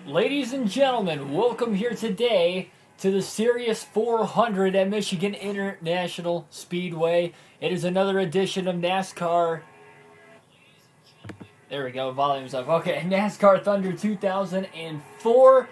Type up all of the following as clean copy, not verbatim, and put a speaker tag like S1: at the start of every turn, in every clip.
S1: Ladies and gentlemen, welcome here today to the Series 400 at Michigan International Speedway. It is another edition of NASCAR. There we go, volume's up. Okay, NASCAR Thunder 2004.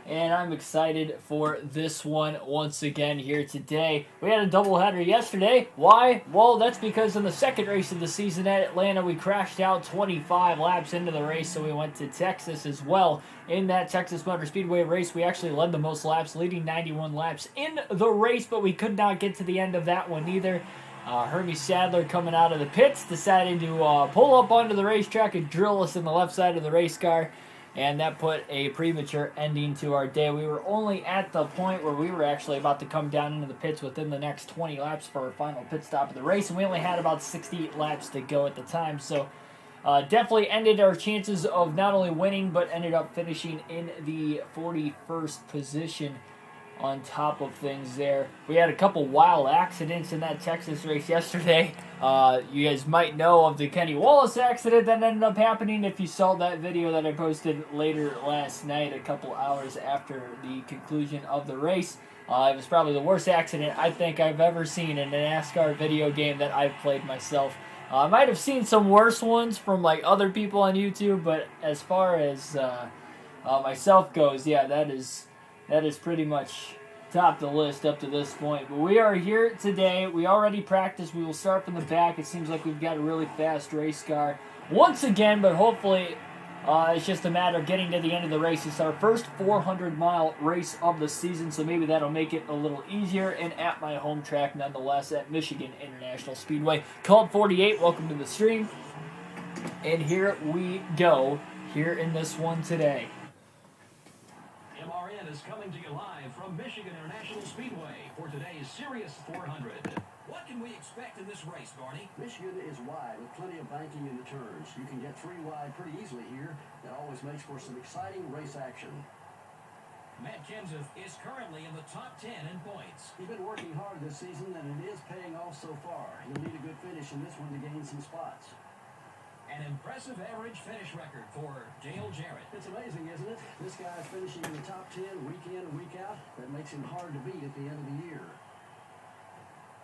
S1: And I'm excited for this one once again here today. We had a doubleheader yesterday. Why? Well, that's because in the second race of the season at Atlanta, we crashed out 25 laps into the race, so we went to Texas as well. In that Texas Motor Speedway race, we actually led the most laps, leading 91 laps in the race, but we could not get to the end of that one either. Hermie Sadler, coming out of the pits, decided to pull up onto the racetrack and drill us in the left side of the race car. And that put a premature ending to our day. We were only at the point where we were actually about to come down into the pits within the next 20 laps for our final pit stop of the race. And we only had about 68 laps to go at the time. So definitely ended our chances of not only winning, but ended up finishing in the 41st position on top of things there. We had a couple wild accidents in that Texas race yesterday. You guys might know of the Kenny Wallace accident that ended up happening if you saw that video that I posted later last night, a couple hours after the conclusion of the race. It was probably the worst accident I think I've ever seen in a NASCAR video game that I've played myself. I might have seen some worse ones from like other people on YouTube, but as far as myself goes, yeah, that is pretty much top the list up to this point. But we are here today. We already practiced. We will start from the back. It seems like we've got a really fast race car once again, but hopefully it's just a matter of getting to the end of the race. It's our first 400-mile race of the season, so maybe that'll make it a little easier, and at my home track nonetheless at Michigan International Speedway. Called 48, welcome to the stream. And here we go, here in this one today.
S2: MRN is coming to you live from Michigan International Speedway for today's Series 400. What can we expect in this race, Barney?
S3: Michigan is wide with plenty of banking in the turns. You can get three wide pretty easily here. That always makes for some exciting race action.
S2: Matt Kenseth is currently in the top 10 in points.
S3: He's been working hard this season, and it is paying off so far. He'll need a good finish in this one to gain some spots.
S2: An impressive average finish record for Dale Jarrett.
S3: It's amazing, isn't it? This guy's finishing in the top 10 week in and week out. That makes him hard to beat at the end of the year.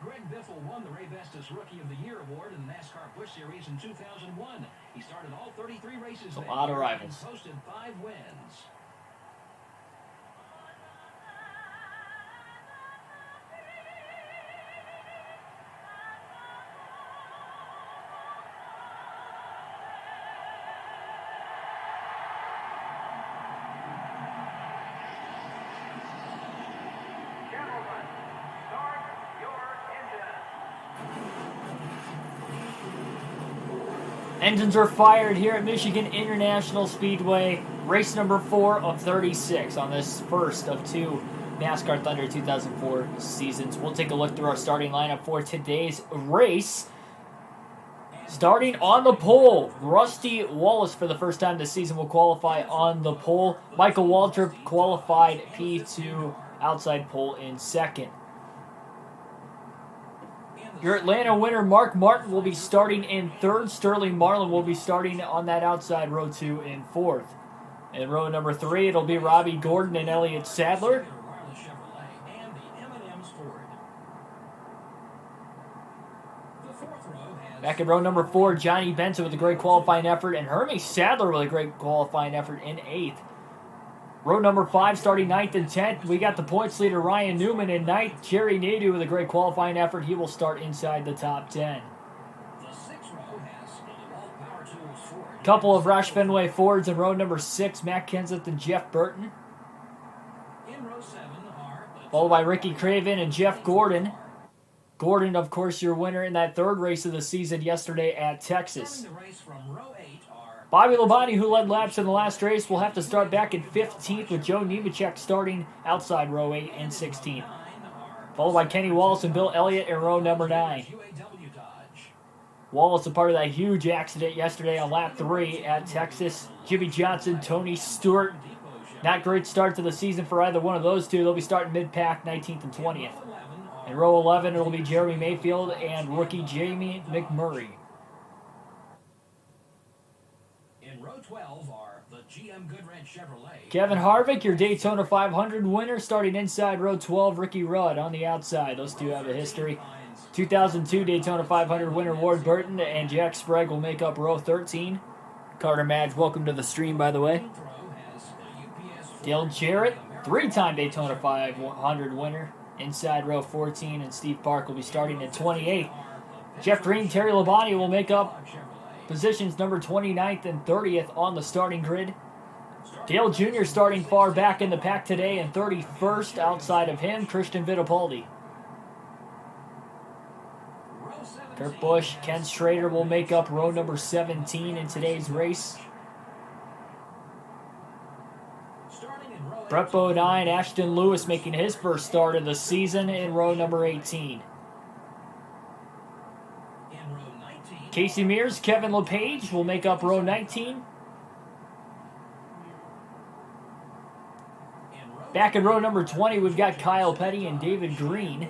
S2: Greg Biffle won the Ray Vestas Rookie of the Year award in the NASCAR Busch Series in 2001. He started all 33 races
S1: A lot of
S2: and
S1: rivals.
S2: posted 5 wins.
S1: Engines are fired here at Michigan International Speedway. Race number 4 of 36 on this first of 2 NASCAR Thunder 2004 seasons. We'll take a look through our starting lineup for today's race. Starting on the pole, Rusty Wallace for the first time this season will qualify on the pole. Michael Waltrip qualified P2 outside pole in second. Your Atlanta winner, Mark Martin, will be starting in third. Sterling Marlin will be starting on that outside row 2 in fourth. In row number 3, it'll be Robbie Gordon and Elliott Sadler. Back in row number 4, Johnny Benson with a great qualifying effort, and Hermie Sadler with a great qualifying effort in 8th. Row number 5, starting 9th and 10th, we got the points leader Ryan Newman in 9th. Jerry Nadeau with a great qualifying effort. He will start inside the top 10. Couple of Roush Fenway Fords in row number 6, Matt Kenseth and Jeff Burton. Followed by Ricky Craven and Jeff Gordon. Gordon, of course, your winner in that third race of the season yesterday at Texas. Bobby Labonte, who led laps in the last race, will have to start back in 15th with Joe Nemechek starting outside row 8 and 16th. Followed by Kenny Wallace and Bill Elliott in row number 9. Wallace a part of that huge accident yesterday on lap 3 at Texas. Jimmy Johnson, Tony Stewart. Not great start to the season for either one of those two. They'll be starting mid-pack 19th and 20th. In row 11, it'll be Jeremy Mayfield and rookie Jamie McMurray.
S2: row 12 are the GM Goodwrench Chevrolet.
S1: Kevin Harvick, your Daytona 500 winner, starting inside row 12. Ricky Rudd on the outside. Those two have a history. 2002 Daytona 500 winner Ward Burton and Jack Sprague will make up row 13. Carter Madge, welcome to the stream, by the way. Dale Jarrett, three-time Daytona 500 winner, inside row 14, and Steve Park will be starting at 28. Jeff Green, Terry Labonte will make up positions number 29th and 30th on the starting grid. Dale Jr. starting far back in the pack today, and 31st outside of him, Christian Fittipaldi. Kurt Busch, Ken Schrader will make up row number 17 in today's race. Brett Bodine, Ashton Lewis making his first start of the season in row number 18. Casey Mears, Kevin LePage will make up row 19. Back in row number 20, we've got Kyle Petty and David Green.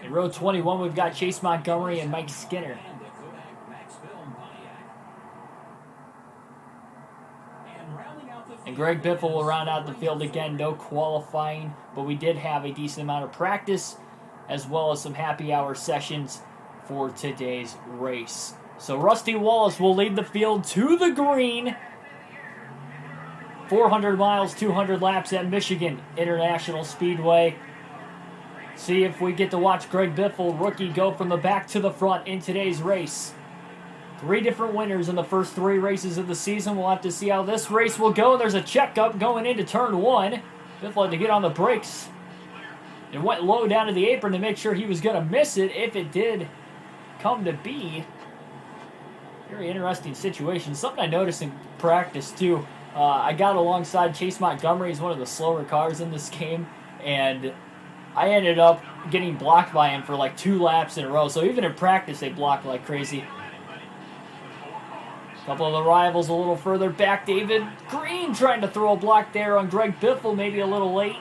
S1: In row 21, we've got Chase Montgomery and Mike Skinner. And Greg Biffle will round out the field again. No qualifying, but we did have a decent amount of practice as well as some happy hour sessions for today's race. So Rusty Wallace will lead the field to the green. 400 miles, 200 laps at Michigan International Speedway. See if we get to watch Greg Biffle, rookie, go from the back to the front in today's race. 3 different winners in the first 3 races of the season. We'll have to see how this race will go. There's a checkup going into turn 1. Biffle had to get on the brakes. It went low down to the apron to make sure he was going to miss it if it did come to be. Very interesting situation. Something I noticed in practice, too. I got alongside Chase Montgomery. He's one of the slower cars in this game. And I ended up getting blocked by him for like 2 laps in a row. So even in practice, they block like crazy. A couple of the rivals a little further back. David Green trying to throw a block there on Greg Biffle, maybe a little late.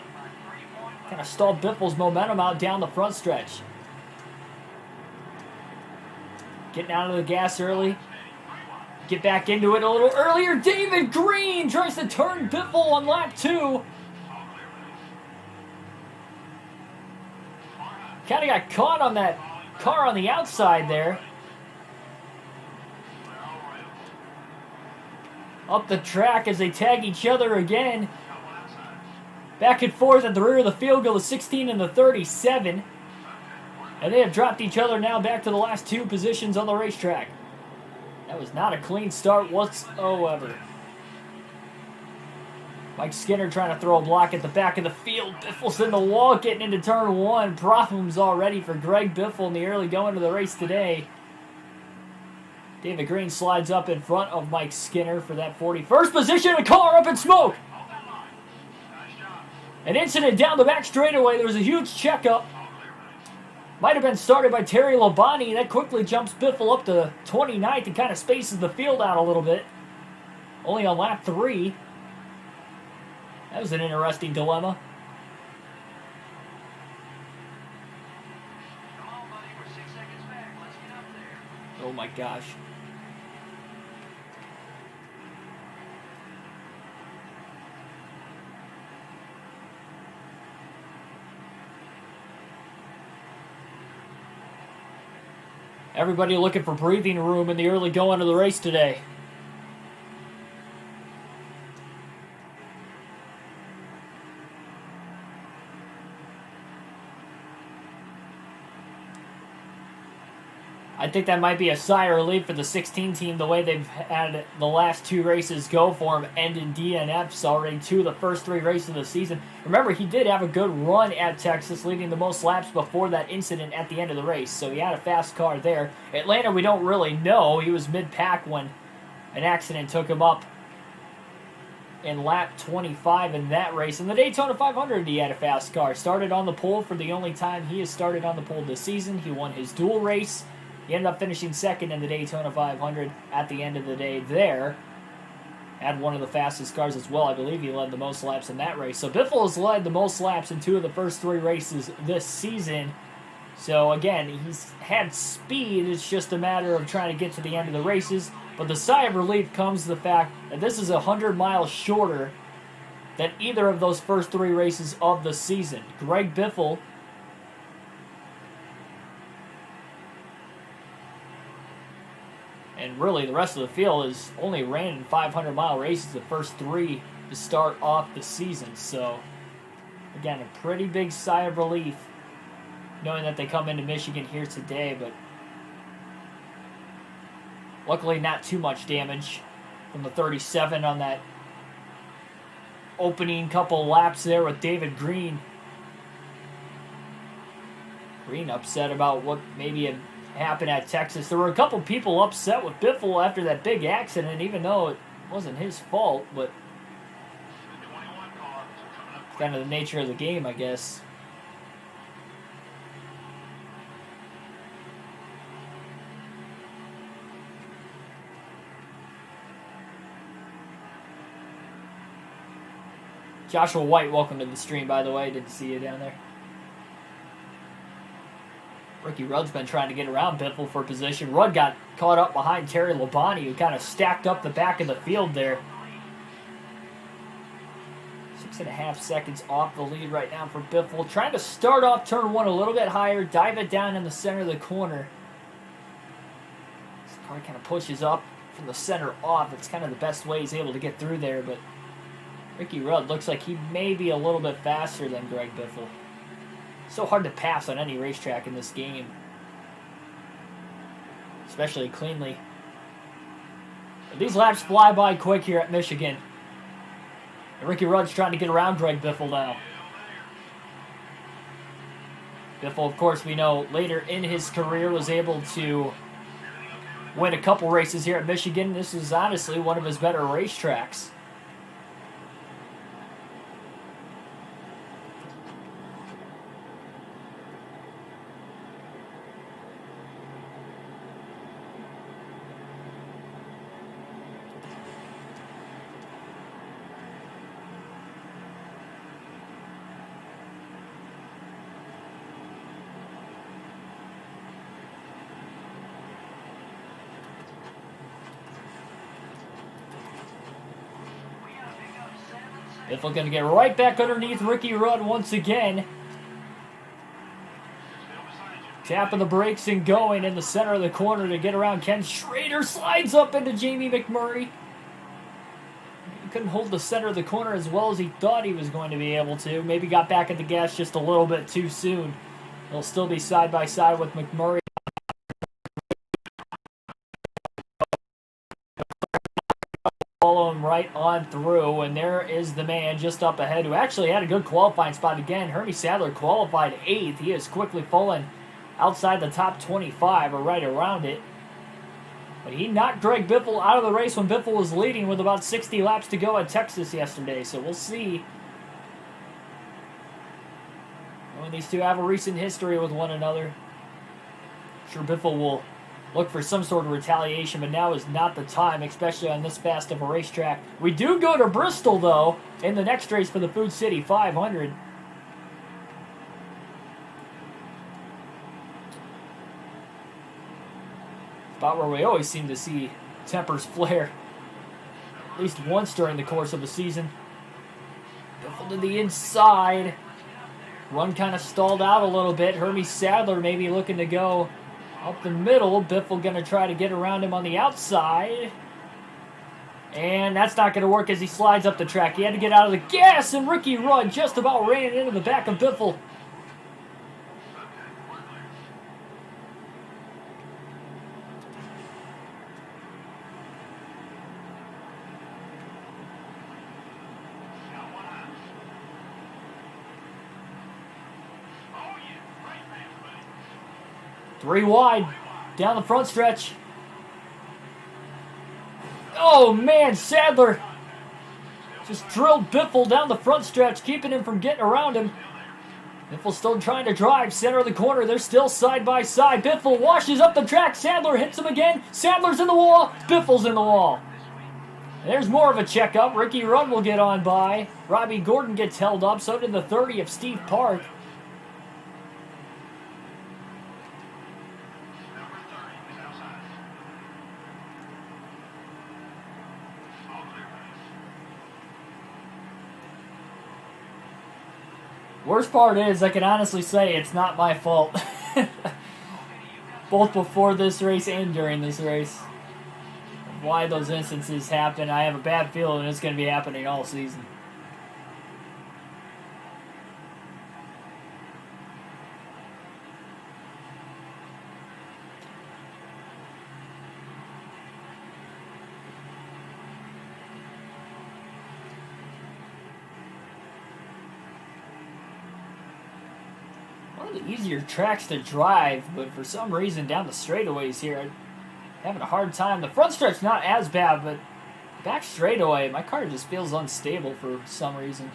S1: Kind of stalled Biffle's momentum out down the front stretch. Getting out of the gas early. Get back into it a little earlier. David Green tries to turn Biffle on lap 2. Kind of got caught on that car on the outside there. Up the track as they tag each other again. Back and forth at the rear of the field go the 16 and the 37. And they have dropped each other now back to the last 2 positions on the racetrack. That was not a clean start whatsoever. Mike Skinner trying to throw a block at the back of the field. Biffle's in the wall getting into turn 1. Problems already for Greg Biffle in the early going of the race today. David Green slides up in front of Mike Skinner for that 41st position. A car up in smoke. An incident down the back straightaway. There was a huge checkup. Might have been started by Terry Labonte. That quickly jumps Biffle up to 29th and kind of spaces the field out a little bit. Only on lap 3. That was an interesting dilemma.
S4: Come on, buddy. We're 6 seconds back. Let's get up there.
S1: Oh my gosh. Everybody looking for breathing room in the early going of the race today. I think that might be a sigh of relief for the 16 team, the way they've had the last 2 races go for him, and in DNFs already 2 of the first 3 races of the season. Remember, he did have a good run at Texas, leading the most laps before that incident at the end of the race, so he had a fast car there. Atlanta, we don't really know. He was mid-pack when an accident took him up in lap 25 in that race. In the Daytona 500, he had a fast car. Started on the pole for the only time he has started on the pole this season. He won his dual race. He ended up finishing second in the Daytona 500 at the end of the day there. Had one of the fastest cars as well. I believe he led the most laps in that race. So Biffle has led the most laps in 2 of the first 3 races this season. So again, he's had speed. It's just a matter of trying to get to the end of the races. But the sigh of relief comes to the fact that this is 100 miles shorter than either of those first 3 races of the season. Greg Biffle and really the rest of the field has only ran in 500-mile races the first 3 to start off the season. So again, a pretty big sigh of relief knowing that they come into Michigan here today, but luckily not too much damage from the 37 on that opening couple laps there with David Green. Green upset about what maybe had happened at Texas. There were a couple people upset with Biffle after that big accident, even though it wasn't his fault, but it's kind of the nature of the game, I guess. Joshua White, welcome to the stream, by the way. Didn't see you down there. Ricky Rudd's been trying to get around Biffle for position. Rudd got caught up behind Terry Labonte, who kind of stacked up the back of the field there. 6.5 seconds off the lead right now for Biffle. Trying to start off turn 1 a little bit higher, dive it down in the center of the corner. This car kind of pushes up from the center off. It's kind of the best way he's able to get through there, but Ricky Rudd looks like he may be a little bit faster than Greg Biffle. So hard to pass on any racetrack in this game, especially cleanly. But these laps fly by quick here at Michigan. And Ricky Rudd's trying to get around Greg Biffle now. Biffle, of course, we know later in his career was able to win a couple races here at Michigan. This is honestly one of his better racetracks. Biffle going to get right back underneath Ricky Rudd once again. Tapping the brakes and going in the center of the corner to get around Ken Schrader. Slides up into Jamie McMurray. He couldn't hold the center of the corner as well as he thought he was going to be able to. Maybe got back at the gas just a little bit too soon. They'll still be side by side with McMurray. Follow him right on through, and there is the man just up ahead who actually had a good qualifying spot again. Hermie Sadler qualified 8th. He has quickly fallen outside the top 25 or right around it. But he knocked Greg Biffle out of the race when Biffle was leading with about 60 laps to go at Texas yesterday. So we'll see. When these two have a recent history with one another, I'm sure Biffle will look for some sort of retaliation, but now is not the time, especially on this fast of a racetrack. We do go to Bristol, though, in the next race for the Food City 500. Spot where we always seem to see tempers flare, at least once during the course of a season. Biffle to the inside. Run kind of stalled out a little bit. Hermie Sadler maybe looking to go up the middle. Biffle going to try to get around him on the outside. And that's not going to work as he slides up the track. He had to get out of the gas, and Ricky Rudd just about ran into the back of Biffle. Three wide, down the front stretch. Oh man, Sadler just drilled Biffle down the front stretch, keeping him from getting around him. Biffle still trying to drive, center of the corner, they're still side by side. Biffle washes up the track, Sadler hits him again. Sadler's in the wall, Biffle's in the wall. There's more of a checkup. Ricky Rudd will get on by. Robbie Gordon gets held up, so did the 30 of Steve Park. Worst part is, I can honestly say it's not my fault. Both before this race and during this race. Why those instances happen, I have a bad feeling it's going to be happening all season. One of the easier tracks to drive, but for some reason down the straightaways here, I'm having a hard time. The front stretch not as bad, but back straightaway, my car just feels unstable for some reason.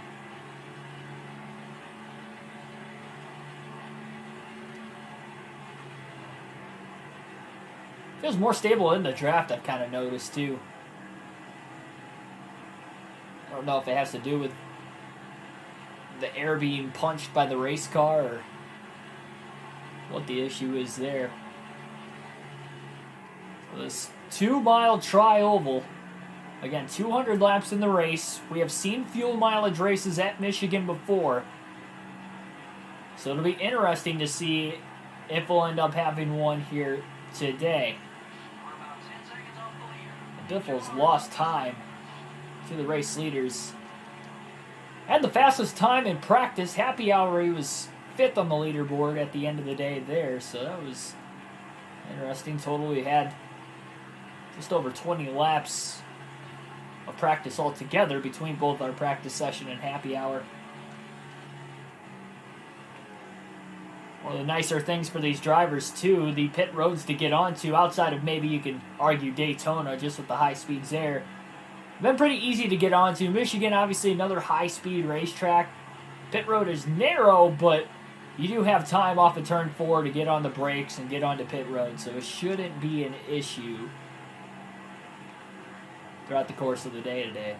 S1: Feels more stable in the draft, I've kind of noticed too. I don't know if it has to do with the air being punched by the race car or what the issue is there. So this 2-mile tri-oval. Again, 200 laps in the race. We have seen fuel mileage races at Michigan before. So it'll be interesting to see if we'll end up having one here today. Biffle's lost time to the race leaders. Had the fastest time in practice. Happy hour, he was 5th on the leaderboard at the end of the day there, so that was interesting. Total, we had just over 20 laps of practice altogether between both our practice session and happy hour. One of the nicer things for these drivers, too, the pit roads to get onto, outside of maybe you can argue Daytona just with the high speeds there, been pretty easy to get onto. Michigan, obviously, another high-speed racetrack. Pit road is narrow, but you do have time off of turn 4 to get on the brakes and get onto pit road, so it shouldn't be an issue throughout the course of the day today.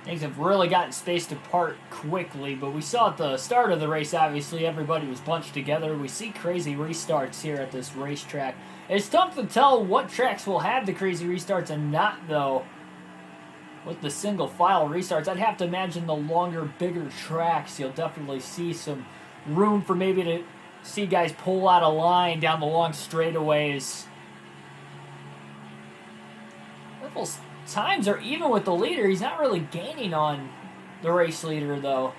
S1: Things have really gotten spaced apart quickly, but we saw at the start of the race, obviously, everybody was bunched together. We see crazy restarts here at this racetrack. It's tough to tell what tracks will have the crazy restarts and not, though, with the single file restarts. I'd have to imagine the longer, bigger tracks, you'll definitely see some room for maybe to see guys pull out a line down the long straightaways. Ripple's times are even with the leader. He's not really gaining on the race leader, though.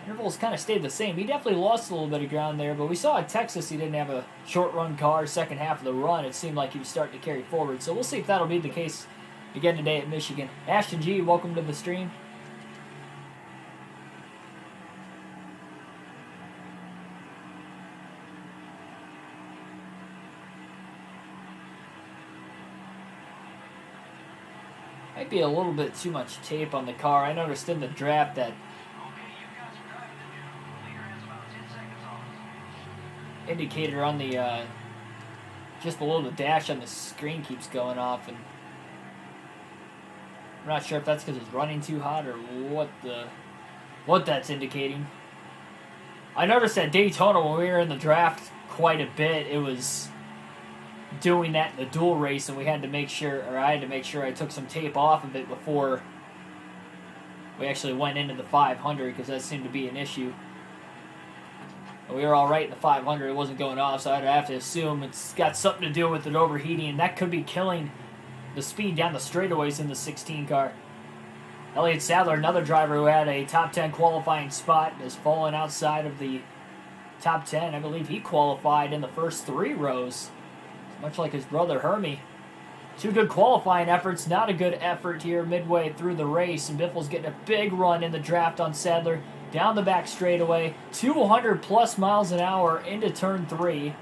S1: Intervals kind of stayed the same. He definitely lost a little bit of ground there, but we saw at Texas he didn't have a short-run car. Second half of the run, it seemed like he was starting to carry forward. So we'll see if that'll be the case again today at Michigan. Ashton G., welcome to the stream. Might be a little bit too much tape on the car. I noticed in the draft that indicator on the just below the dash on the screen keeps going off, and I'm not sure if that's because it's running too hot or what that's indicating. I noticed at Daytona when we were in the draft quite a bit, it was doing that in the dual race, and we had to make sure, or I had to make sure I took some tape off of it before we actually went into the 500, because that seemed to be an issue. And we were all right in the 500, it wasn't going off, so I'd have to assume it's got something to do with it overheating, and that could be killing the speed down the straightaways in the 16 car. Elliott Sadler, another driver who had a top 10 qualifying spot, has fallen outside of the top 10. I believe he qualified in the first 3 rows, much like his brother Hermie. 2 good qualifying efforts, not a good effort here midway through the race, and Biffle's getting a big run in the draft on Sadler. down the back straightaway, 200 plus miles an hour into turn 3.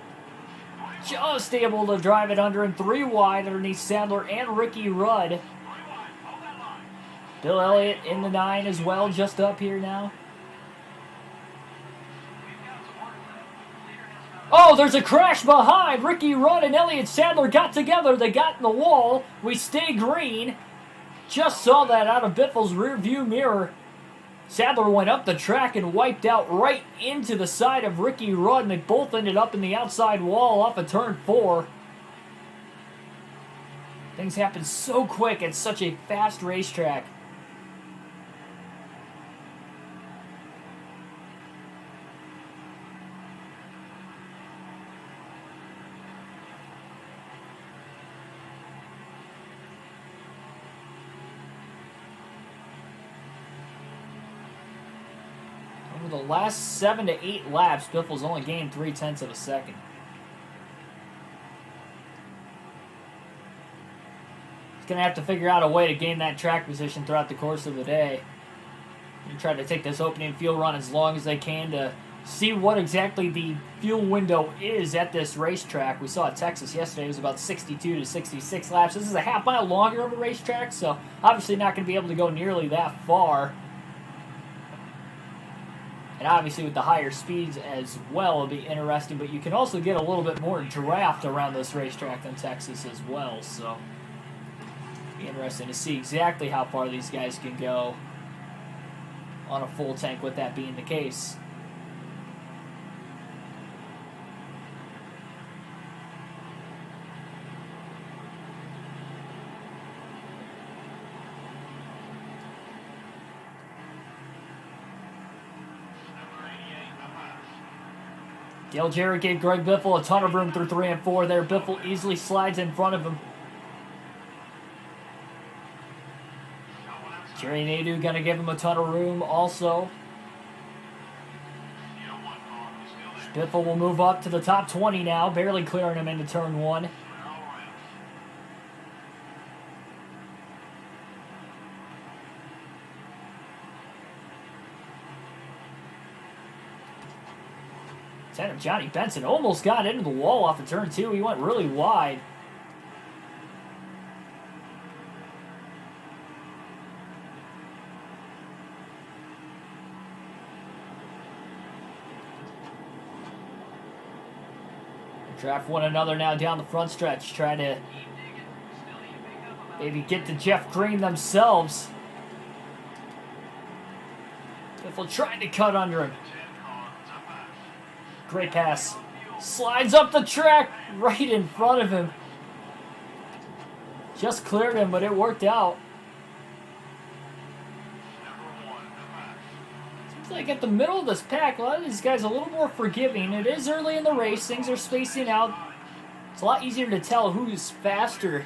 S1: Just able to drive it under and 3 wide underneath Sadler and Ricky Rudd. Bill Elliott in the 9 as well, just up here now. Oh, there's a crash behind. Ricky Rudd and Elliott Sadler got together. They got in the wall. We stay green. Just saw that out of Biffle's rear view mirror. Sadler went up the track and wiped out right into the side of Ricky Rudd, and they both ended up in the outside wall off of turn 4. Things happen so quick at such a fast racetrack. Over the last 7 to 8 laps, Biffle's only gained 0.3 of a second. He's going to have to figure out a way to gain that track position throughout the course of the day. They try to take this opening fuel run as long as they can to see what exactly the fuel window is at this racetrack. We saw at Texas yesterday, it was about 62 to 66 laps. This is a half mile longer of a racetrack, so obviously not going to be able to go nearly that far. And obviously with the higher speeds as well, it'll be interesting, but you can also get a little bit more draft around this racetrack than Texas as well, so it'll be interesting to see exactly how far these guys can go on a full tank with that being the case. Dale Jarrett gave Greg Biffle a ton of room through 3 and 4 there. Biffle easily slides in front of him. Jerry Nadeau going to give him a ton of room also. Biffle will move up to the top 20 now, barely clearing him into turn 1. Johnny Benson almost got into the wall off of turn 2. He went really wide. Draft one another now down the front stretch. Try to maybe get to Jeff Green themselves. Biffle trying to cut under him. Great pass. Slides up the track right in front of him. Just cleared him, but it worked out. Seems like at the middle of this pack, a lot of these guys are a little more forgiving. It is early in the race. Things are spacing out. It's a lot easier to tell who's faster.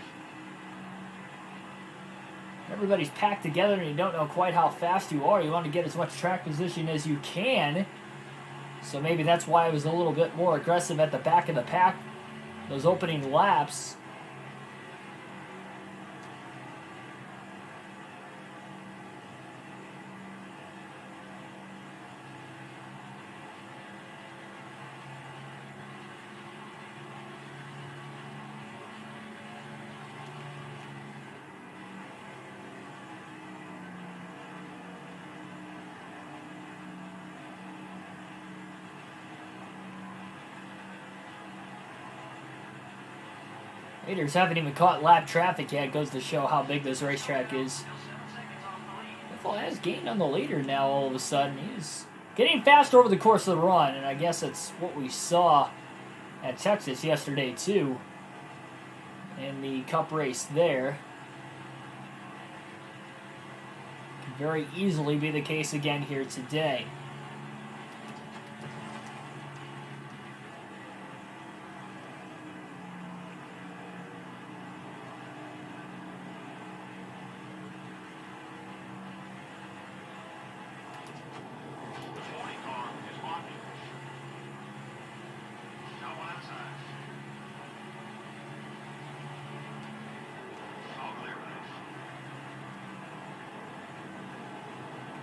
S1: Everybody's packed together and you don't know quite how fast you are. You want to get as much track position as you can. So maybe that's why I was a little bit more aggressive at the back of the pack, those opening laps. Leaders haven't even caught lap traffic yet. Goes to show how big this racetrack is. Biffle has gained on the leader now all of a sudden. He's getting faster over the course of the run, and I guess that's what we saw at Texas yesterday too in the Cup race there. Can very easily be the case again here today.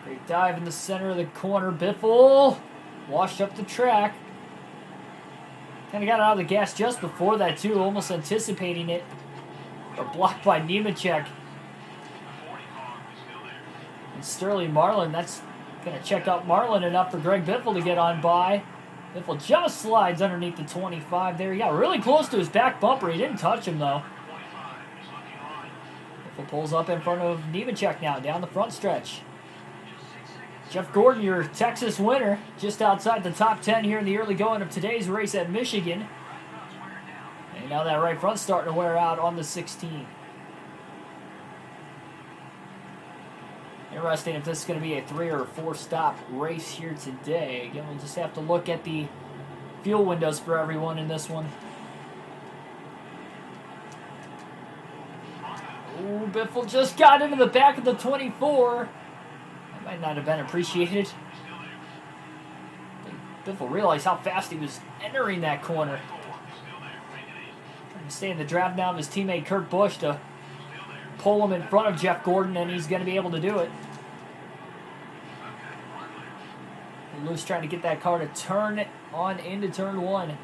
S1: Great dive in the center of the corner. Biffle washed up the track. Kind of got out of the gas just before that, too, almost anticipating it. But blocked by Nemechek. And Sterling Marlin, that's going to check out Marlin enough for Greg Biffle to get on by. Biffle just slides underneath the 25 there. He got really close to his back bumper. He didn't touch him, though. Biffle pulls up in front of Nemechek now, down the front stretch. Jeff Gordon, your Texas winner, just outside the top 10 here in the early going of today's race at Michigan. And now that right front's starting to wear out on the 16. Interesting if this is going to be a 3 or 4 stop race here today. Again, we'll just have to look at the fuel windows for everyone in this one. Oh, Biffle just got into the back of the 24. That might not have been appreciated. Biffle realized how fast he was entering that corner. Trying to stay in the draft now of his teammate Kurt Busch to pull him in front of Jeff Gordon, and he's going to be able to do it. Lewis trying to get that car to turn on into turn 1.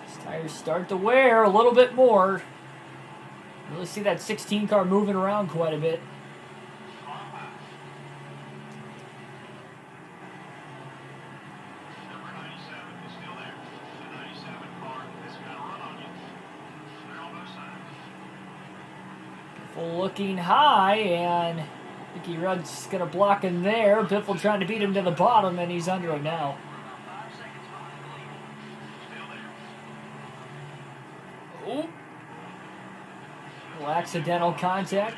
S1: His tires start to wear a little bit more. Really see that 16 car moving around quite a bit. Looking high, and Mickey Rudd's going to block him there. Biffle trying to beat him to the bottom, and he's under him now. Oh. Little accidental contact.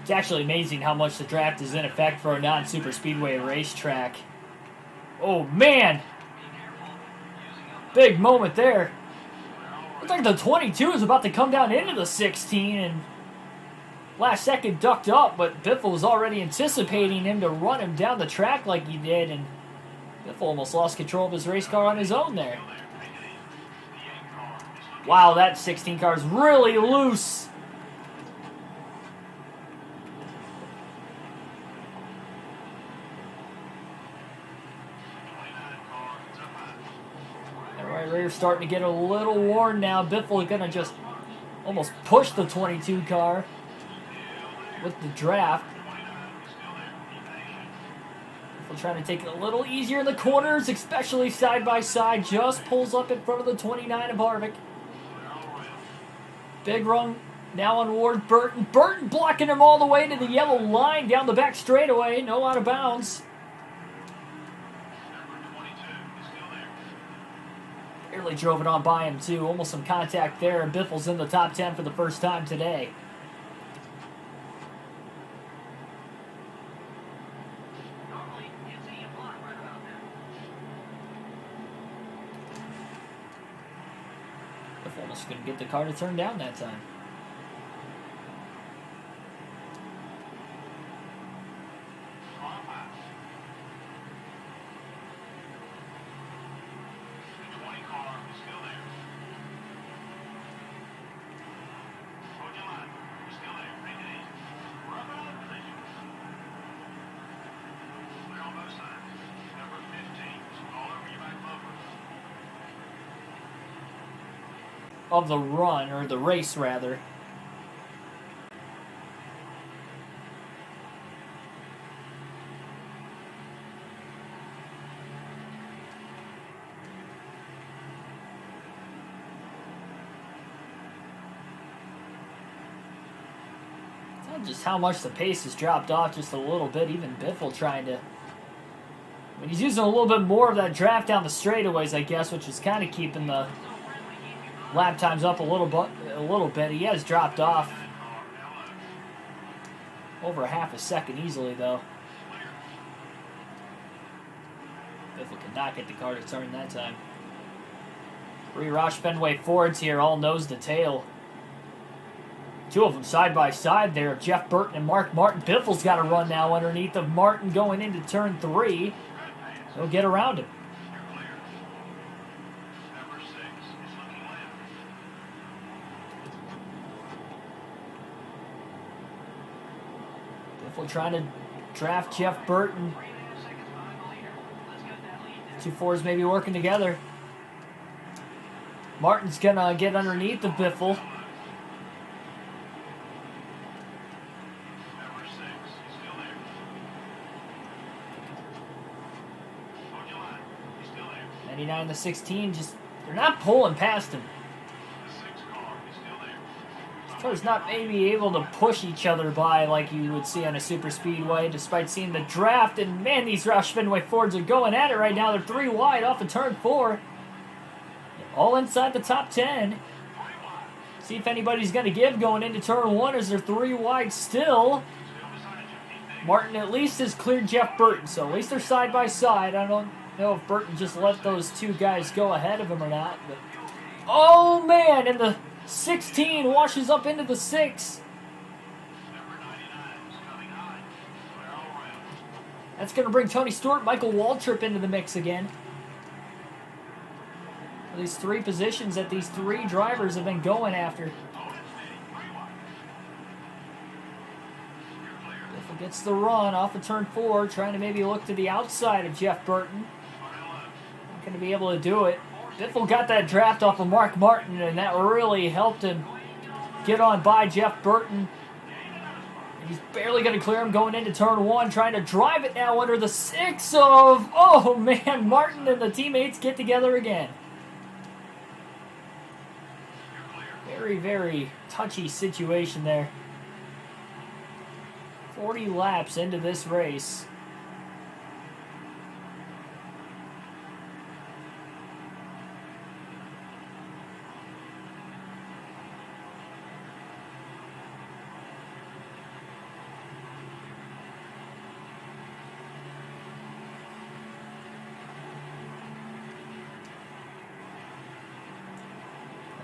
S1: It's actually amazing how much the draft is in effect for a non-super speedway racetrack. Oh, man! Big moment there. Looks like the 22 is about to come down into the 16, and last second ducked up, but Biffle was already anticipating him to run him down the track like he did, and Biffle almost lost control of his race car on his own there. Wow, that 16 car is really loose. Rear starting to get a little worn now. Biffle is going to just almost push the 22 car with the draft. Biffle trying to take it a little easier in the corners, especially side by side. Just pulls up in front of the 29 of Harvick. Big run now on Ward Burton. Burton blocking him all the way to the yellow line down the back straightaway. No out of bounds. Barely drove it on by him, too. Almost some contact there, and Biffle's in the top 10 for the first time today. Biffle almost couldn't get the car to turn down that time. Of the run, or the race rather. Just how much the pace has dropped off just a little bit. Even Biffle trying to... I mean, he's using a little bit more of that draft down the straightaways, I guess, which is kind of keeping the lap times up a little bit. He has dropped off over a half a second easily, though. not get the car to turn that time. 3 Roush Fenway Fords here, all nose to tail. 2 of them side by side there, Jeff Burton and Mark Martin. Biffle's got to run now underneath of Martin going into turn 3. He'll get around him. Biffle trying to draft Jeff Burton. 2 Fords maybe working together. Martin's gonna get underneath the Biffle. '99 to 16, just they're not pulling past him. This car's not maybe able to push each other by like you would see on a super speedway, despite seeing the draft. And man, these Roush Fenway Fords are going at it right now. They're 3 wide off of turn 4. All inside the top 10. See if anybody's going to give going into turn 1 as they're 3 wide still. Martin at least has cleared Jeff Burton, so at least they're side by side. I don't know if Burton just let those 2 guys go ahead of him or not. But oh man, and the 16 washes up into the 6. That's going to bring Tony Stewart, Michael Waltrip into the mix again. These 3 positions that these 3 drivers have been going after. Biffle gets the run off of turn 4, trying to maybe look to the outside of Jeff Burton. Not going to be able to do it. Biffle got that draft off of Mark Martin, and that really helped him get on by Jeff Burton. He's barely going to clear him going into turn 1, trying to drive it now under the 6 of, oh man, Martin and the teammates get together again. Very, very touchy situation there. 40 laps into this race.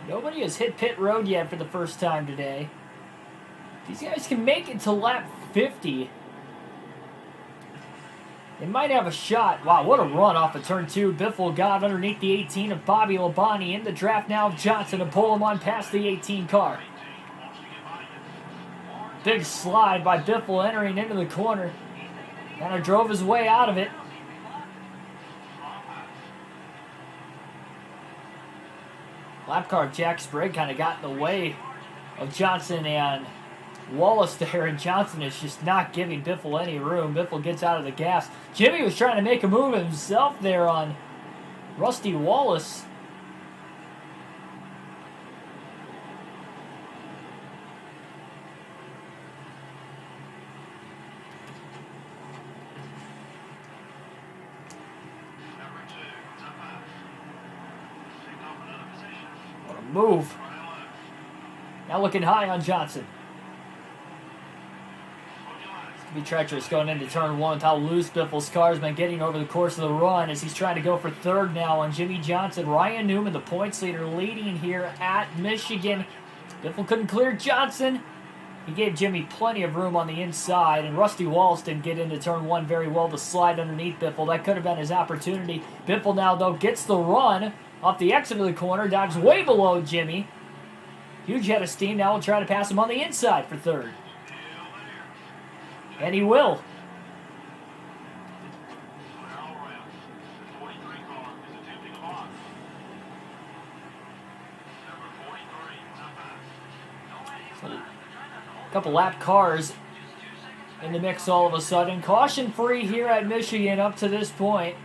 S1: Nobody has hit pit road yet for the first time today. These guys can make it to lap 50. They might have a shot. Wow, what a run off of turn 2. Biffle got underneath the 18 of Bobby Labonte in the draft now of Johnson to pull him on past the 18 car. Big slide by Biffle entering into the corner. Kind of drove his way out of it. Lap car Jack Sprague kind of got in the way of Johnson and Wallace there, and Johnson is just not giving Biffle any room. Biffle gets out of the gas. Jimmy was trying to make a move himself there on Rusty Wallace. Move. Now looking high on Johnson. It's going to be treacherous going into turn 1 with how loose Biffle's car has been getting over the course of the run as he's trying to go for 3rd now on Jimmy Johnson. Ryan Newman, the points leader, leading here at Michigan. Biffle couldn't clear Johnson. He gave Jimmy plenty of room on the inside, and Rusty Wallace didn't get into turn 1 very well to slide underneath Biffle. That could have been his opportunity. Biffle now, though, gets the run off the exit of the corner, dodges way below Jimmy. Huge head of steam. Now will try to pass him on the inside for 3rd. And he will. So, a couple lap cars in the mix all of a sudden. Caution free here at Michigan up to this point.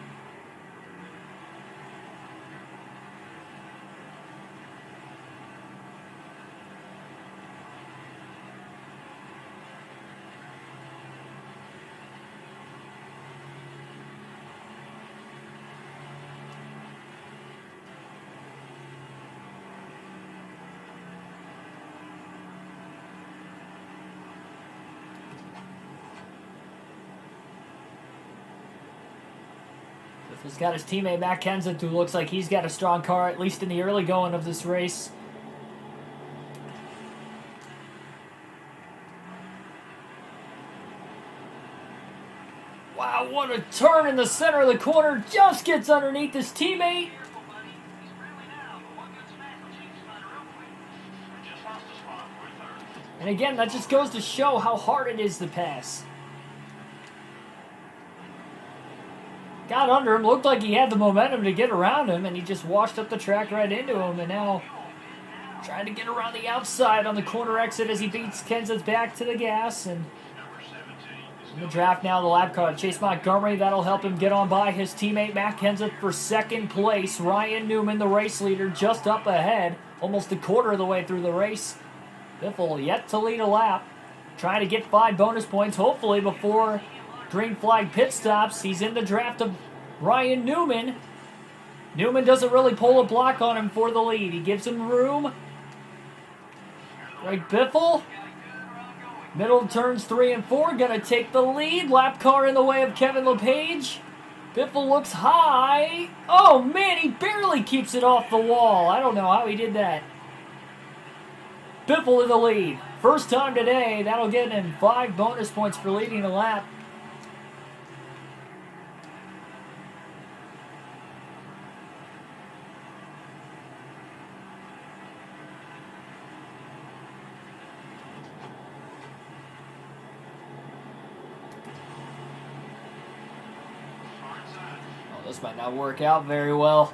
S1: Biffle's got his teammate Matt Kenseth, who looks like he's got a strong car, at least in the early going of this race. Wow, what a turn in the center of the corner. Just gets underneath his teammate.
S4: Careful, buddy. He's friendly now, but one good smack will change his mind real quick.
S2: Just lost a spot. We're third.
S1: And again, that just goes to show how hard it is to pass. Got under him, looked like he had the momentum to get around him, and he just washed up the track right into him, and now trying to get around the outside on the corner exit as he beats Kenseth back to the gas. And
S2: Number 17 is
S1: in the draft now, the lap car, Chase Montgomery, that'll help him get on by his teammate Matt Kenseth for second place. Ryan Newman, the race leader, just up ahead, almost a quarter of the way through the race. Biffle yet to lead a lap, trying to get 5 bonus points, hopefully before green flag pit stops. He's in the draft of Ryan Newman. Newman doesn't really pull a block on him for the lead. He gives him room. Greg Biffle, middle turns 3 and 4, gonna take the lead. Lap car in the way of Kevin LePage. Biffle looks high. Oh man, he barely keeps it off the wall. I don't know how he did that. Biffle in the lead. First time today. That'll get him 5 bonus points for leading the lap. This might not work out very well.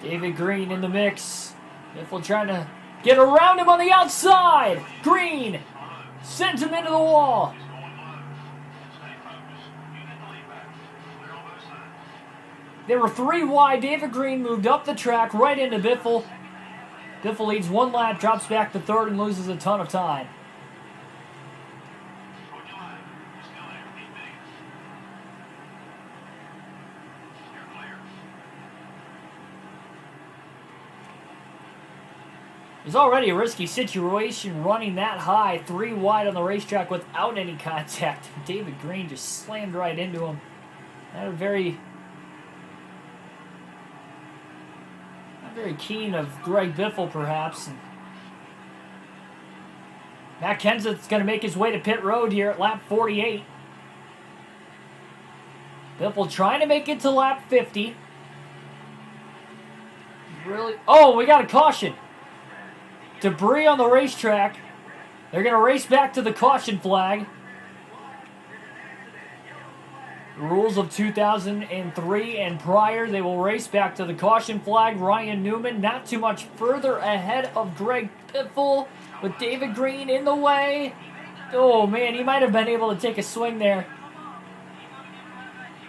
S1: David Green in the mix. Biffle trying to get around him on the outside. Green sends him into the wall. There were 3 wide. David Green moved up the track right into Biffle. Biffle leads 1 lap, drops back to 3rd, and loses a ton of time. It's already a risky situation running that high, 3 wide on the racetrack without any contact. David Green just slammed right into him. Not very keen of Greg Biffle, perhaps. And Matt Kenseth's going to make his way to pit road here at lap 48. Biffle trying to make it to lap 50. Really? Oh, we got a caution. Debris on the racetrack. They're going to race back to the caution flag. The rules of 2003 and prior, they will race back to the caution flag. Ryan Newman not too much further ahead of Greg Biffle, with David Green in the way. Oh man, he might have been able to take a swing there.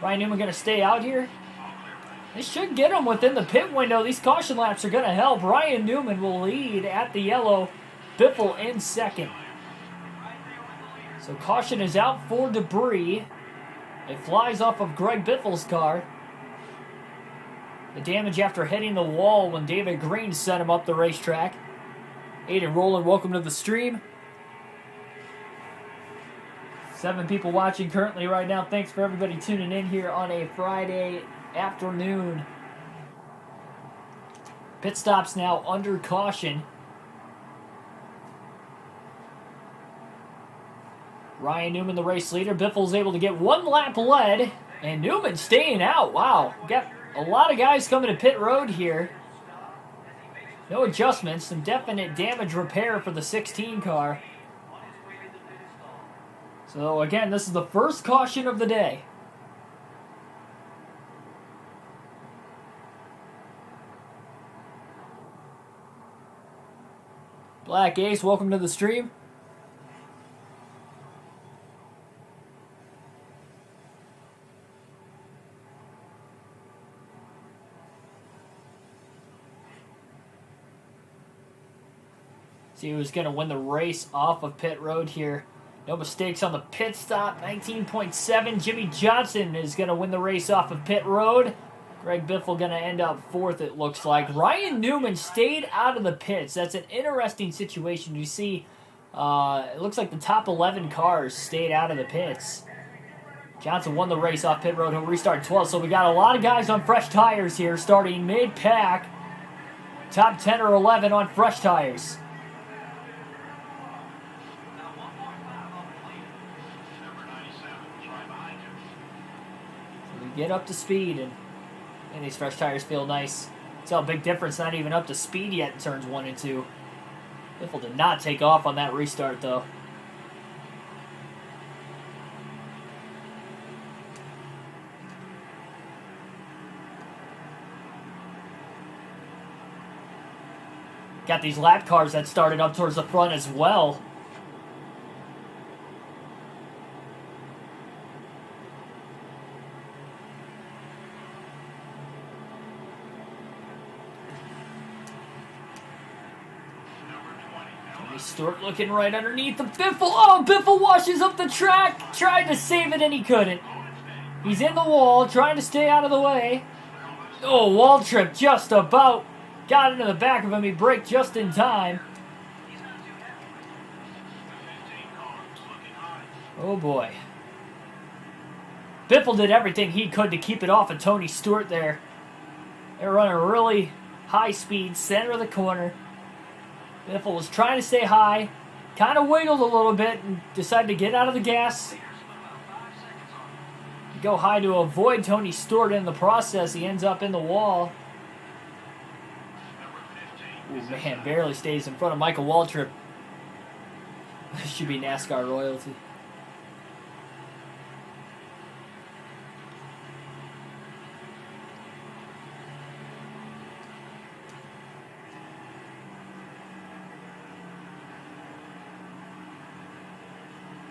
S1: Ryan Newman going to stay out here. They should get him within the pit window. These caution laps are going to help. Ryan Newman will lead at the yellow. Biffle in second. So caution is out for debris. It flies off of Greg Biffle's car. The damage after hitting the wall when David Green set him up the racetrack. Aiden Rowland, welcome to the stream. 7 people watching currently right now. Thanks for everybody tuning in here on a Friday afternoon. Pit stops now under caution. Ryan Newman, the race leader. Biffle's able to get 1 lap led, and Newman staying out. Wow, got a lot of guys coming to pit road here. No adjustments, some definite damage repair for the 16 car. So again, this is the first caution of the day. Black Ace, welcome to the stream. See who's going to win the race off of pit road here. No mistakes on the pit stop. 19.7. Jimmy Johnson is going to win the race off of pit road. Greg Biffle going to end up 4th, it looks like. Ryan Newman stayed out of the pits. That's an interesting situation. You see, it looks like the top 11 cars stayed out of the pits. Johnson won the race off pit road. He'll restart 12th. So we got a lot of guys on fresh tires here starting mid-pack. Top 10 or 11 on fresh tires. So we get up to speed, and these fresh tires feel nice. See how big difference, not even up to speed yet in turns 1 and 2. Biffle did not take off on that restart, though. Got these lap cars that started up towards the front as well. Tony Stewart looking right underneath the Biffle. Oh, Biffle washes up the track. Tried to save it and he couldn't. He's in the wall, trying to stay out of the way. Oh, wall trip just about. Got into the back of him. He braked just in time. Oh, boy. Biffle did everything he could to keep it off of Tony Stewart there. They're running really high speed, center of the corner. Biffle was trying to stay high. Kind of wiggled a little bit and decided to get out of the gas. Go high to avoid Tony Stewart in the process. He ends up in the wall. Ooh, man, barely stays in front of Michael Waltrip. This should be NASCAR royalty.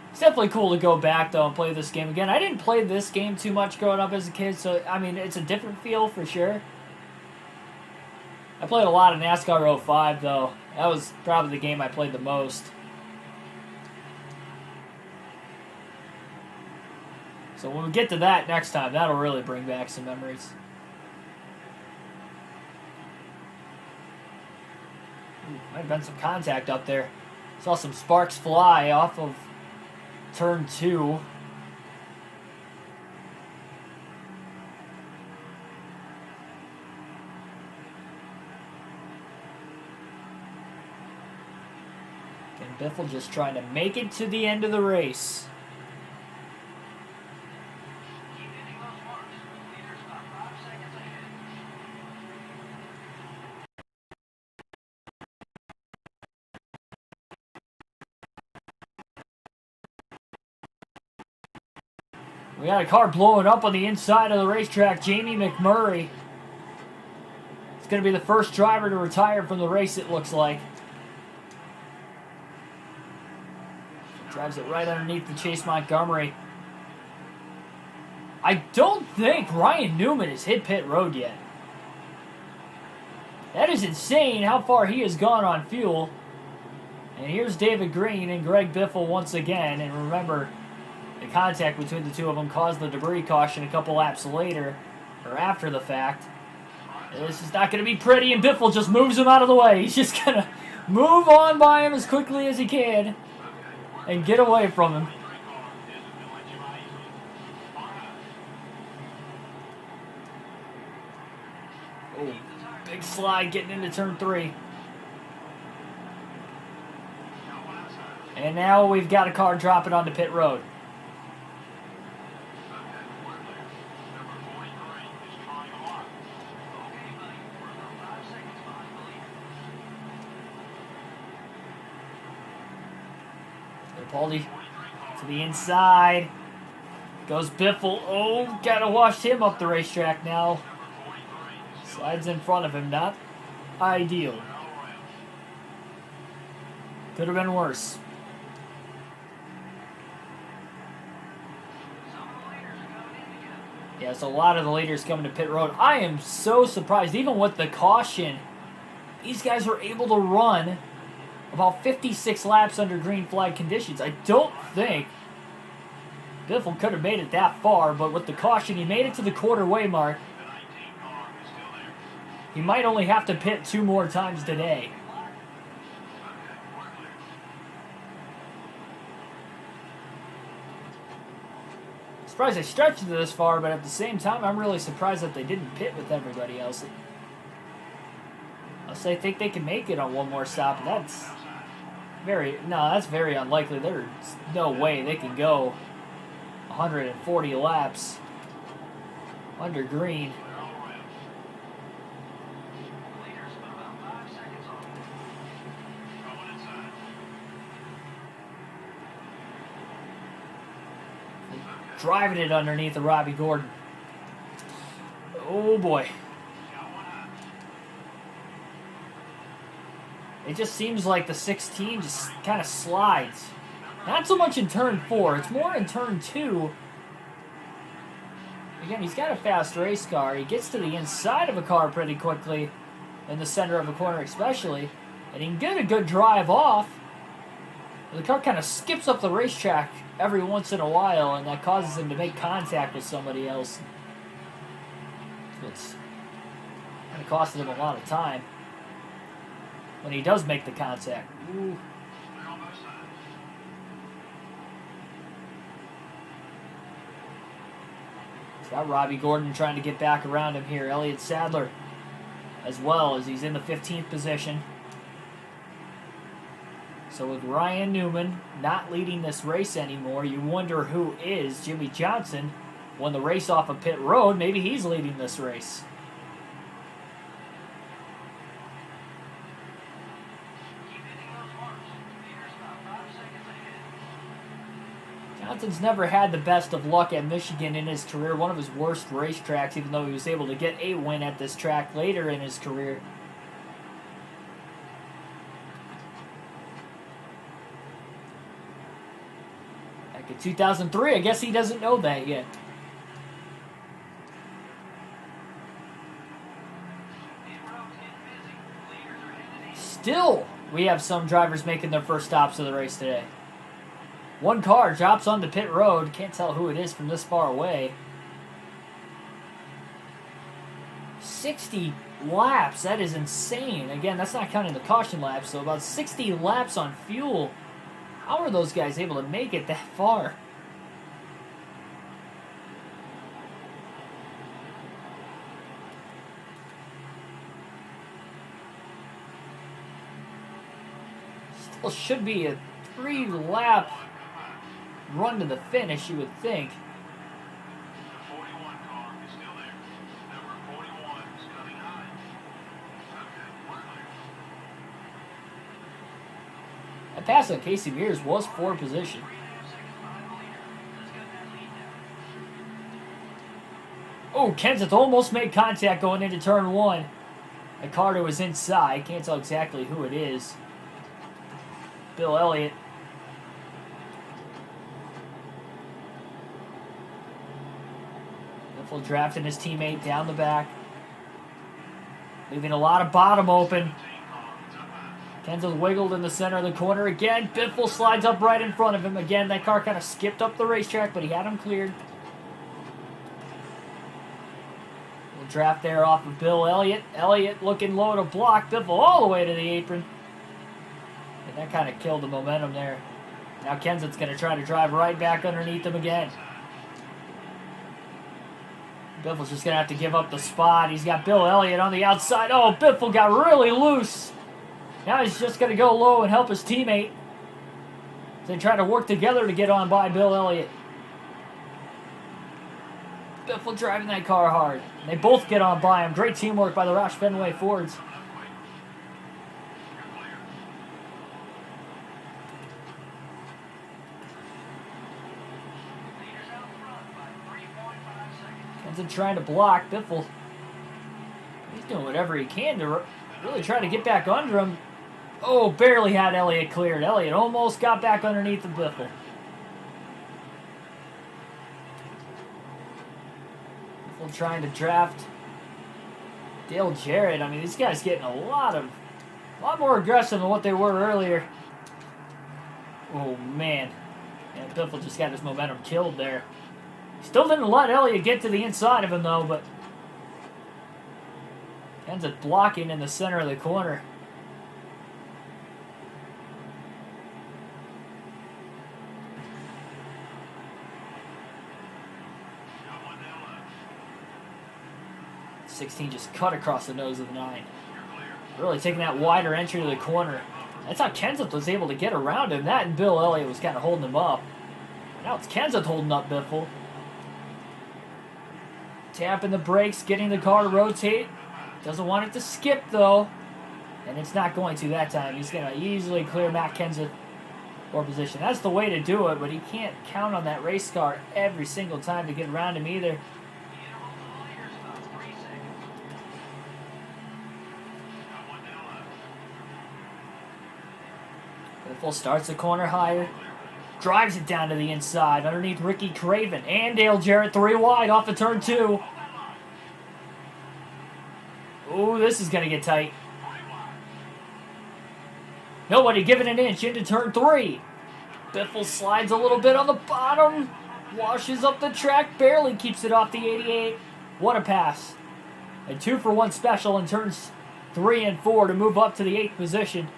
S1: It's definitely cool to go back, though, and play this game again. I didn't play this game too much growing up as a kid, so, I mean, it's a different feel for sure. I played a lot of NASCAR 05, though. That was probably the game I played the most. So when we get to that next time, that'll really bring back some memories. Ooh, might have been some contact up there. Saw some sparks fly off of turn 2. Biffle just trying to make it to the end of the race.
S4: Keep hitting those marks. Leaders about 5 seconds ahead.
S1: We got a car blowing up on the inside of the racetrack. Jamie McMurray. It's going to be the first driver to retire from the race, it looks like. Drives it right underneath the Chase Montgomery. I don't think Ryan Newman has hit pit road yet. That is insane how far he has gone on fuel. And here's David Green and Greg Biffle once again. And remember, the contact between the two of them caused the debris caution a couple laps later, or after the fact. This is not going to be pretty, and Biffle just moves him out of the way. He's just going to move on by him as quickly as he can and get away from him. Oh, big slide getting into turn 3. And now we've got a car dropping onto pit road. Capaldi to the inside. Goes Biffle. Oh, gotta wash him up the racetrack now. Slides in front of him. Not ideal. Could have been worse. Yeah, so a lot of the leaders coming to pit road. I am so surprised. Even with the caution, these guys were able to run about 56 laps under green flag conditions. I don't think Biffle could have made it that far, but with the caution, he made it to the quarter-way mark. He might only have to pit 2 more times today. Surprised they stretched it this far, but at the same time, I'm really surprised that they didn't pit with everybody else. I think they can make it on one more stop, and that's very unlikely. There's no way they can go 140 laps under green.
S4: Leaders put about 5 seconds on it. Going inside.
S1: Driving it underneath of Robbie Gordon. Oh boy.
S4: Got one high.
S1: It just seems like the 16 just kind of slides. Not so much in turn 4, it's more in turn 2. Again, he's got a fast race car. He gets to the inside of a car pretty quickly, in the center of a corner especially, and he can get a good drive off. The car kind of skips up the racetrack every once in a while, and that causes him to make contact with somebody else. It's kind of costing him a lot of time when he does make the contact. Ooh.
S4: They're on both sides.
S1: He's got Robbie Gordon trying to get back around him here. Elliott Sadler as well, as he's in the 15th position. So with Ryan Newman not leading this race anymore, you wonder who is. Jimmy Johnson won the race off of pit road. Maybe he's leading this race.
S4: Keep hitting those marks. Leaders about 5 seconds ahead.
S1: Johnson's never had the best of luck at Michigan in his career. One of his worst racetracks, even though he was able to get a win at this track later in his career. Back in 2003, I guess he doesn't know that yet.
S4: Pit road's getting busy. Leaders are headed east.
S1: Still, we have some drivers making their first stops of the race today. One car drops onto pit road. Can't tell who it is from this far away. 60 laps. That is insane. Again, that's not counting the caution laps, so about 60 laps on fuel. How are those guys able to make it that far? Still should be a 3-lap run to the finish, you would think.
S4: The 41 car is still there. Number 41 is coming high. Okay, we're clear.
S1: That pass on Casey Mears was for position.
S4: 3.5 seconds behind the leader. Let's get that lead now.
S1: Oh, Kenseth almost made contact going into turn 1. Ricardo was inside. Can't tell exactly who it is. Bill Elliott. Biffle drafting his teammate down the back. Leaving a lot of bottom open. Kenseth wiggled in the center of the corner again. Biffle slides up right in front of him. Again, that car kind of skipped up the racetrack, but he had him cleared. Little draft there off of Bill Elliott. Elliott looking low to block. Biffle all the way to the apron. And that kind of killed the momentum there. Now Kenseth's going to try to drive right back underneath him again. Biffle's just going to have to give up the spot. He's got Bill Elliott on the outside. Oh, Biffle got really loose. Now he's just going to go low and help his teammate. They try to work together to get on by Bill Elliott. Biffle driving that car hard. They both get on by him. Great teamwork by the Roush Fenway Fords.
S4: Leaders out front by 3.5 seconds.
S1: Kenseth trying to block Biffle. He's doing whatever he can to really try to get back under him. Oh, barely had Elliott cleared. Elliott almost got back underneath the Biffle. Biffle trying to draft Dale Jarrett. I mean, these guys getting a lot more aggressive than what they were earlier. Oh, man. Yeah, Biffle just got his momentum killed there. Still didn't let Elliott get to the inside of him, though, but ends up blocking in the center of the corner. 16 just cut across the nose of the 9. Really taking that wider entry to the corner. That's how Kenseth was able to get around him. That and Bill Elliott was kind of holding him up. Now it's Kenseth holding up Biffle. Tapping the brakes, getting the car to rotate. Doesn't want it to skip, though. And it's not going to that time. He's going to easily clear Matt Kenseth for position. That's the way to do it, but he can't count on that race car every single time to get around him either. Biffle starts the corner higher. Drives it down to the inside underneath Ricky Craven. And Dale Jarrett 3 wide off of turn 2. Ooh, this is going to get tight. Nobody giving an inch into turn 3. Biffle slides a little bit on the bottom. Washes up the track. Barely keeps it off the 88. What a pass. A 2-for-1 special in turns 3 and 4 to move up to the 8th position.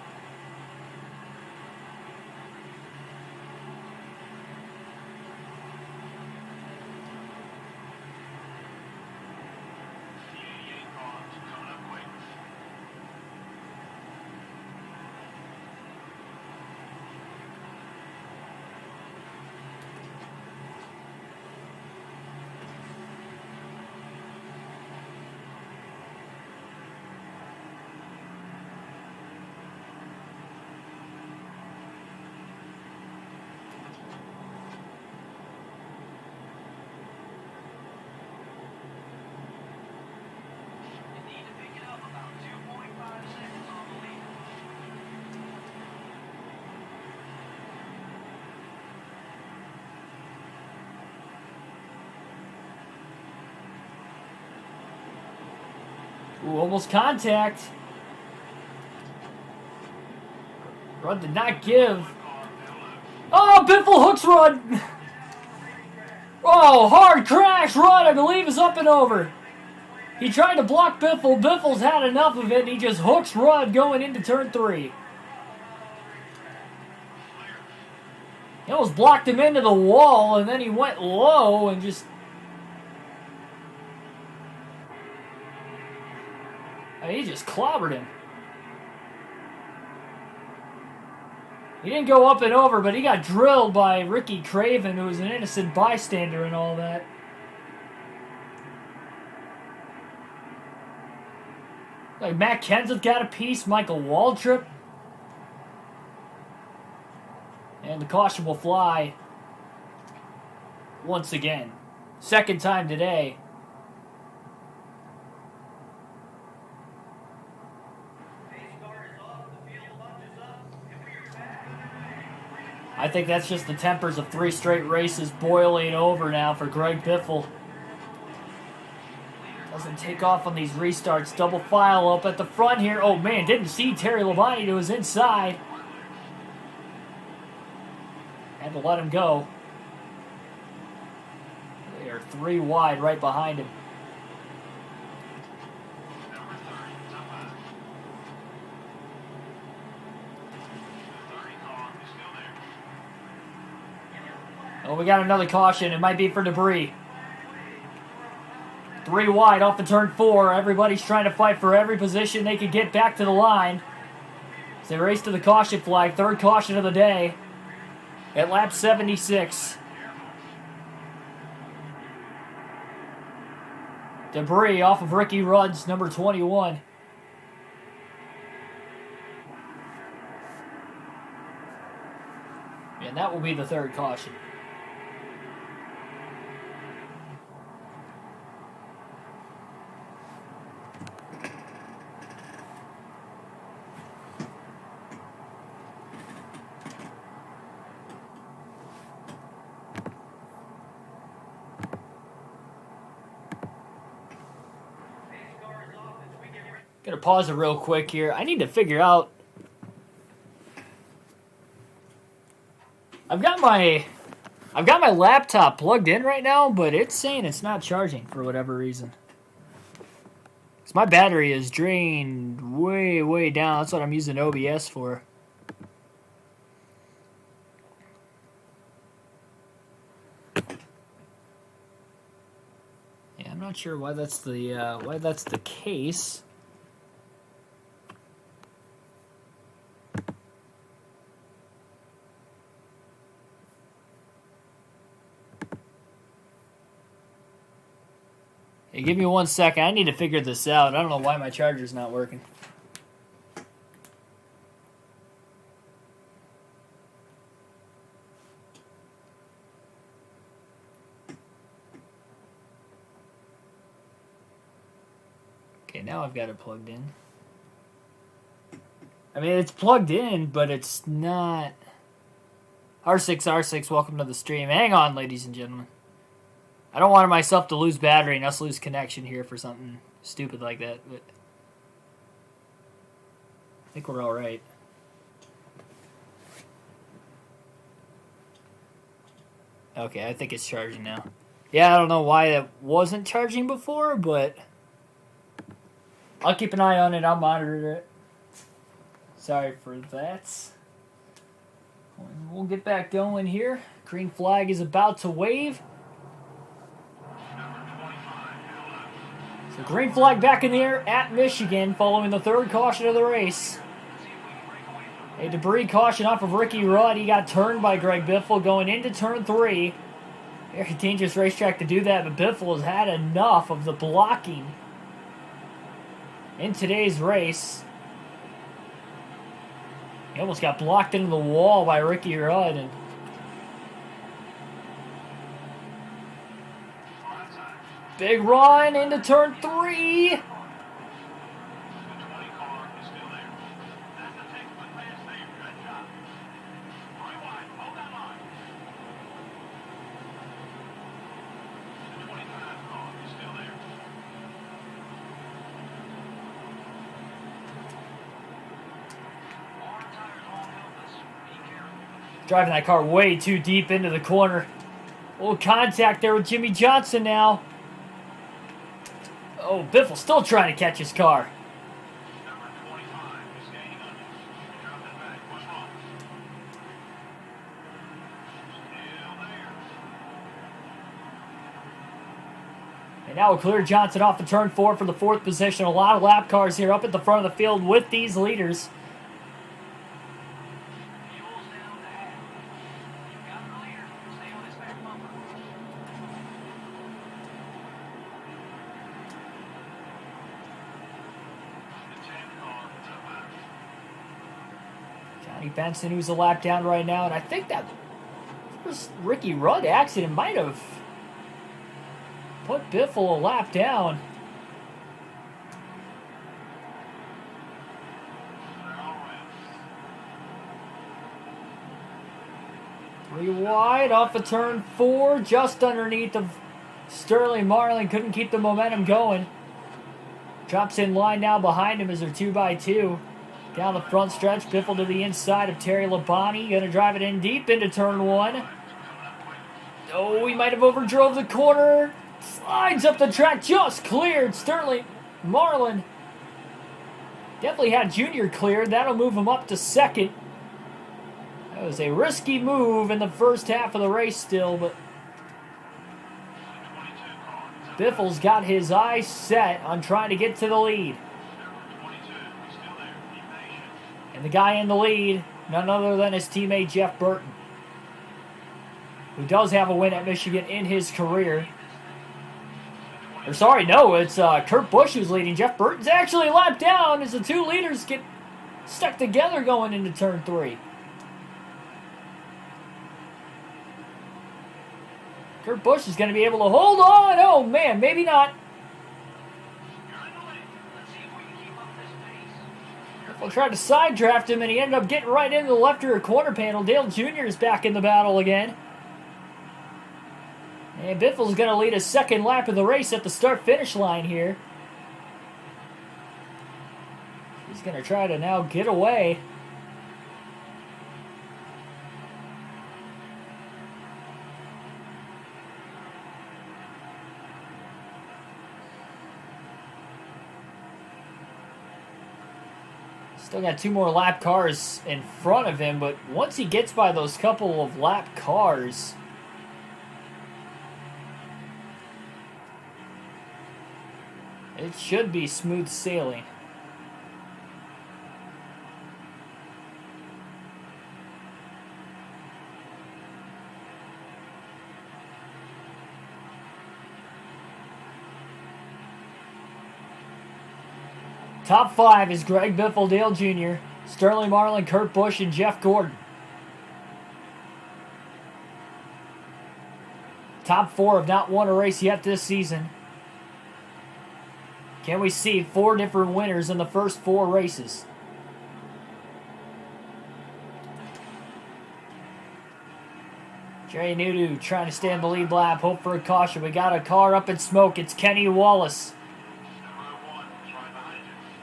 S1: Ooh, almost contact. Rudd did not give. Oh, Biffle hooks Rudd. Oh, hard crash. Rudd, I believe, is up and over. He tried to block Biffle. Biffle's had enough of it, and he just hooks Rudd going into turn 3. He almost blocked him into the wall, and then he went low and just... he just clobbered him. He didn't go up and over, but he got drilled by Ricky Craven, who was an innocent bystander and all that. Like Matt Kenseth got a piece, Michael Waltrip. And the caution will fly once again. Second time today. I think that's just the tempers of 3 straight races boiling over now for Greg Biffle. Doesn't take off on these restarts. Double file up at the front here. Oh man, didn't see Terry Labonte to his inside. Had to let him go. They are 3 wide right behind him. Oh, we got another caution. It might be for debris. 3 wide off the turn 4. Everybody's trying to fight for every position they can get back to the line. As they race to the caution flag. 3rd caution of the day at lap 76. Debris off of Ricky Rudd's number 21. And that will be the 3rd caution. Gonna pause it real quick here. I need to figure out. I've got my laptop plugged in right now, but it's saying it's not charging for whatever reason. So my battery is drained way down. That's what I'm using OBS for. Yeah, I'm not sure why that's the case. Hey, give me 1 second. I need to figure this out. I don't know why my charger's not working. Okay, now I've got it plugged in. I mean, it's plugged in, but it's not... R6, welcome to the stream. Hang on, ladies and gentlemen. I don't want myself to lose battery and us lose connection here for something stupid like that, but I think we're all right. Okay, I think it's charging now. Yeah, I don't know why it wasn't charging before, but I'll keep an eye on it. I'll monitor it. Sorry for that. We'll get back going here. Green flag is about to wave. So green flag back in the air at Michigan following the third caution of the race. A debris caution off of Ricky Rudd. He got turned by Greg Biffle going into turn 3. Very dangerous racetrack to do that, but Biffle has had enough of the blocking in today's race. He almost got blocked into the wall by Ricky Rudd. And big run into turn 3. Driving that car way too deep into the corner. Oh, contact there with Jimmy Johnson now. Oh, Biffle still trying to catch his car. And now we'll clear Johnson off the turn 4 for the 4th position. A lot of lap cars here up at the front of the field with these leaders. Benson, who's a lap down right now, and I think that first Ricky Rudd accident might have put Biffle a lap down. Three wide off of turn 4, just underneath of Sterling Marlin. Couldn't keep the momentum going. Drops in line now behind him as they're 2x2. Down the front stretch, Biffle to the inside of Terry Labonte. Going to drive it in deep into turn 1. Oh, he might have overdrove the corner. Slides up the track, just cleared. Sterling Marlin definitely had Junior cleared. That'll move him up to 2nd. That was a risky move in the first half of the race still, but Biffle's got his eyes set on trying to get to the lead. And the guy in the lead, none other than his teammate Jeff Burton, who does have a win at Michigan in his career. Or sorry, no, it's Kurt Busch who's leading. Jeff Burton's actually a lap down as the two leaders get stuck together going into turn 3. Kurt Busch is going to be able to hold on. Oh, man, maybe not. Biffle tried to side draft him, and he ended up getting right into the left rear corner panel. Dale Jr. is back in the battle again. And Biffle's going to lead a second lap of the race at the start-finish line here. He's going to try to now get away. Still got 2 more lap cars in front of him, but once he gets by those couple of lap cars, It should be smooth sailing. Top 5 is Greg Biffle, Dale Jr., Sterling Marlin, Kurt Busch, and Jeff Gordon. Top 4 have not won a race yet this season. Can we see 4 different winners in the first 4 races? Jerry Nudu trying to stay in the lead lap. Hope for a caution. We got a car up in smoke. It's Kenny Wallace.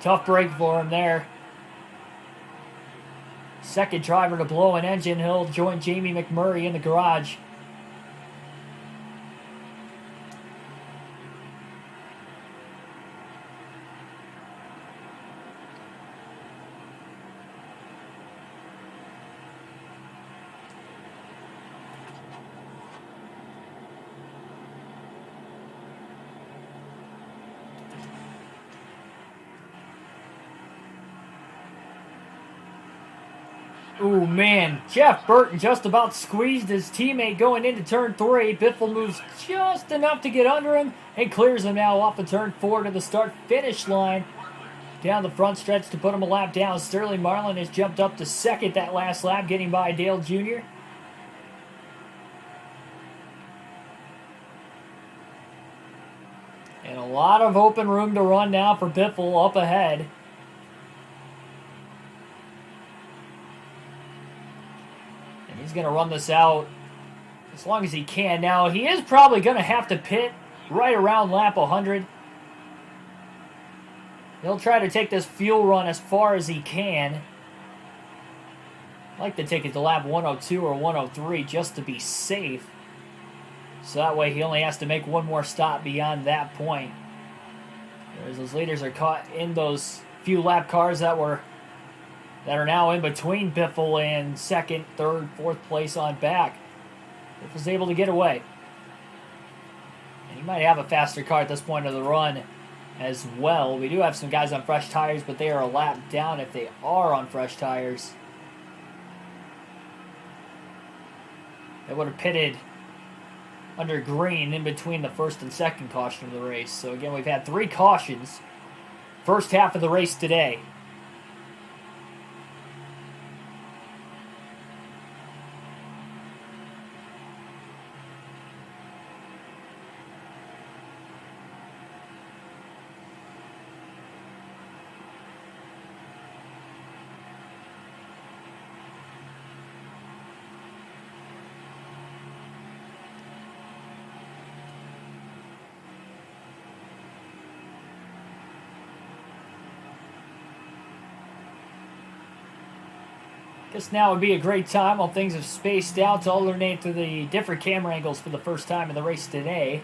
S1: Tough break for him there. Second driver to blow an engine. He'll join Jamie McMurray in the garage. Ooh, man. Jeff Burton just about squeezed his teammate going into turn 3. Biffle moves just enough to get under him and clears him now off of turn 4 to the start-finish line. Down the front stretch to put him a lap down. Sterling Marlin has jumped up to second that last lap, getting by Dale Jr. And a lot of open room to run now for Biffle up ahead. He's going to run this out as long as he can. Now, he is probably going to have to pit right around lap 100. He'll try to take this fuel run as far as he can. I'd like to take it to lap 102 or 103 just to be safe. So that way he only has to make one more stop beyond that point. Whereas those leaders are caught in those few lap cars that are now in between Biffle and second, third, fourth place on back. Biffle's able to get away. And he might have a faster car at this point of the run as well. We do have some guys on fresh tires, but they are a lap down if they are on fresh tires. They would have pitted under green in between the first and second caution of the race. So again, we've had 3 cautions first half of the race today. Guess now would be a great time while things have spaced out to alternate to the different camera angles for the first time in the race today.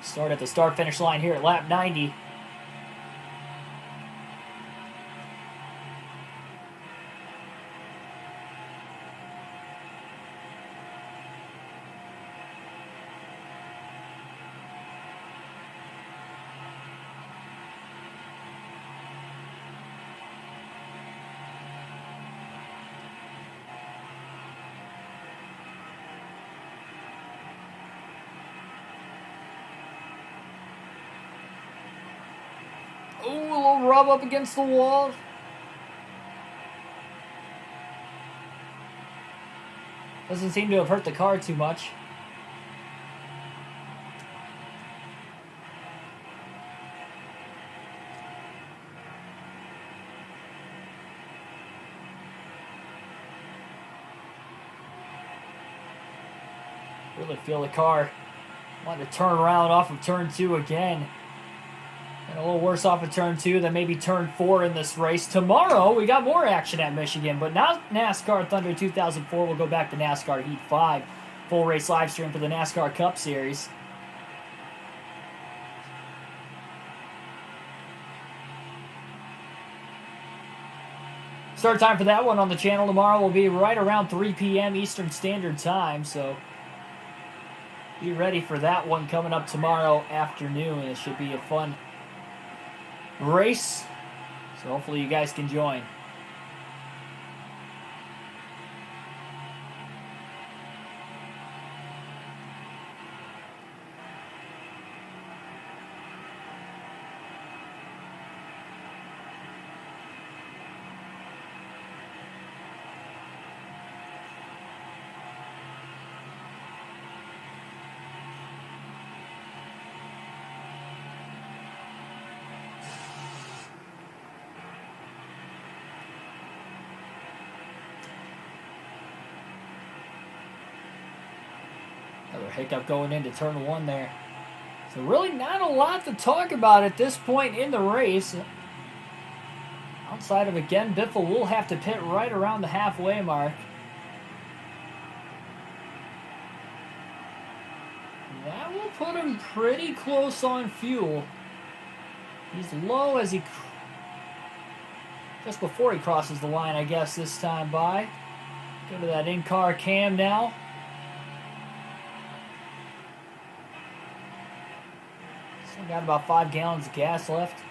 S1: Start at the start-finish line here at lap 90. Ooh, a little rub up against the wall. Doesn't seem to have hurt the car too much. Really feel the car wanting to turn around off of turn 2 again. And a little worse off of turn 2 than maybe turn 4 in this race. Tomorrow, we got more action at Michigan, but not NASCAR Thunder 2004. We'll go back to NASCAR Heat 5. Full race live stream for the NASCAR Cup Series. Start time for that one on the channel tomorrow will be right around 3 p.m. Eastern Standard Time, so be ready for that one coming up tomorrow afternoon. It should be a fun race. So hopefully you guys can join. Another hiccup going into turn 1 there. So really not a lot to talk about at this point in the race. Outside of, again, Biffle will have to pit right around the halfway mark. That will put him pretty close on fuel. He's low as he... just before he crosses the line, I guess, this time by. Go to that in-car cam now. Still got about 5 gallons of gas left.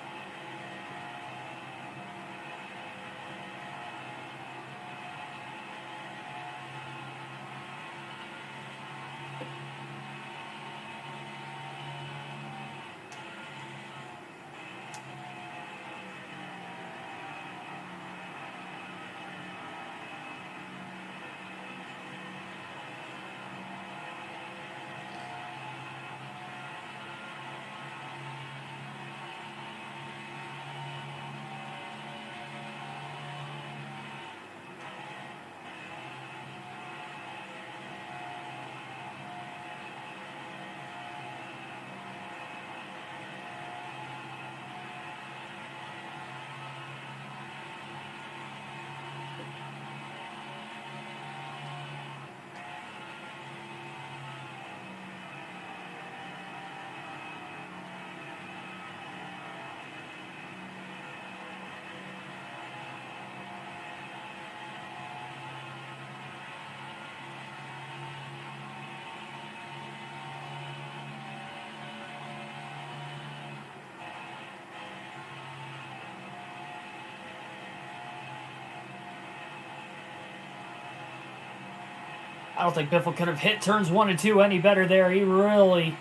S1: I don't think Biffle could have hit turns 1 and 2 any better there. He really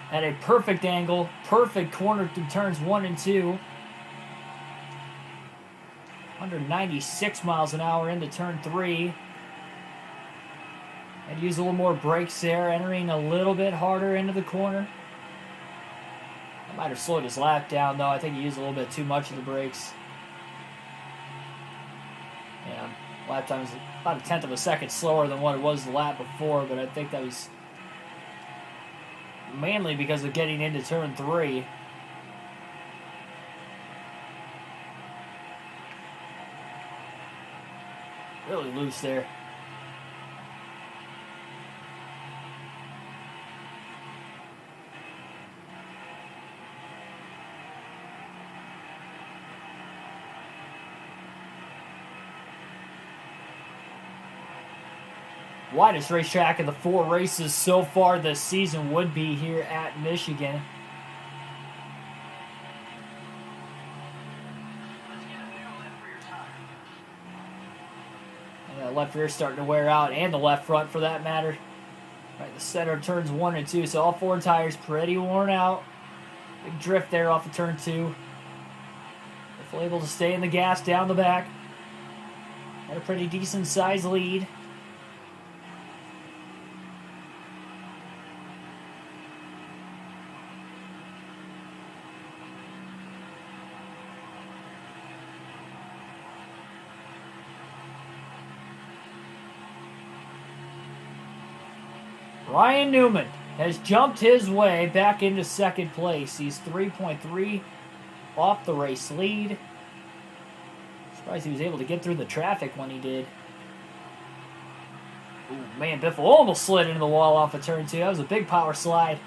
S1: had a perfect angle, perfect corner through turns 1 and 2. 196 miles an hour into turn 3. And use a little more brakes there, entering a little bit harder into the corner. I might have slowed his lap down, though. I think he used a little bit too much of the brakes. Yeah, lap time was about a tenth of a second slower than what it was the lap before, but I think that was mainly because of getting into turn 3. Really loose there. Widest racetrack of the 4 races so far this season would be here at Michigan. And that left rear starting to wear out, and the left front for that matter. Right, the center of turns 1 and 2, so all 4 tires pretty worn out. Big drift there off of turn 2. If able to stay in the gas down the back. Had a pretty decent size lead. Ryan Newman has jumped his way back into second place. He's 3.3 off the race lead. Surprised he was able to get through the traffic when he did. Ooh, man, Biffle almost slid into the wall off of turn 2. That was a big power slide.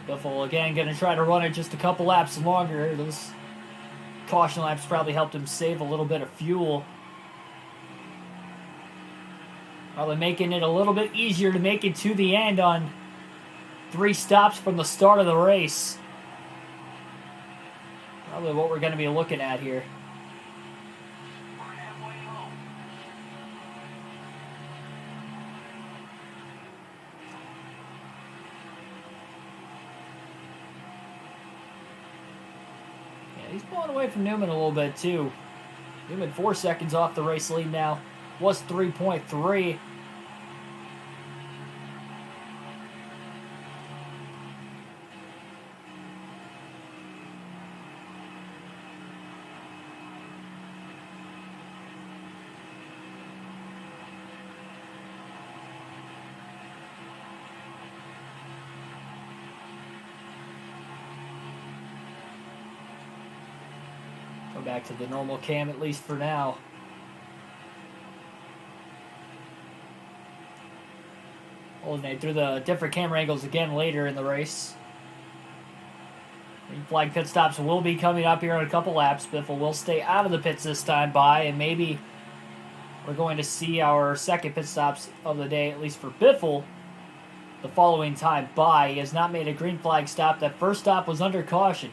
S1: Biffle again going to try to run it just a couple laps longer. Those caution laps probably helped him save a little bit of fuel. Probably making it a little bit easier to make it to the end on 3 stops from the start of the race. Probably what we're going to be looking at here.
S4: We're halfway home.
S1: Yeah, he's pulling away from Newman a little bit too. Newman 4 seconds off the race lead now. Was 3.3. Go back to the normal cam at least for now. Alternate through the different camera angles again later in the race. Green flag pit stops will be coming up here in a couple laps. Biffle will stay out of the pits this time by, and maybe we're going to see our second pit stops of the day, at least for Biffle, the following time by. He has not made a green flag stop. That first stop was under caution.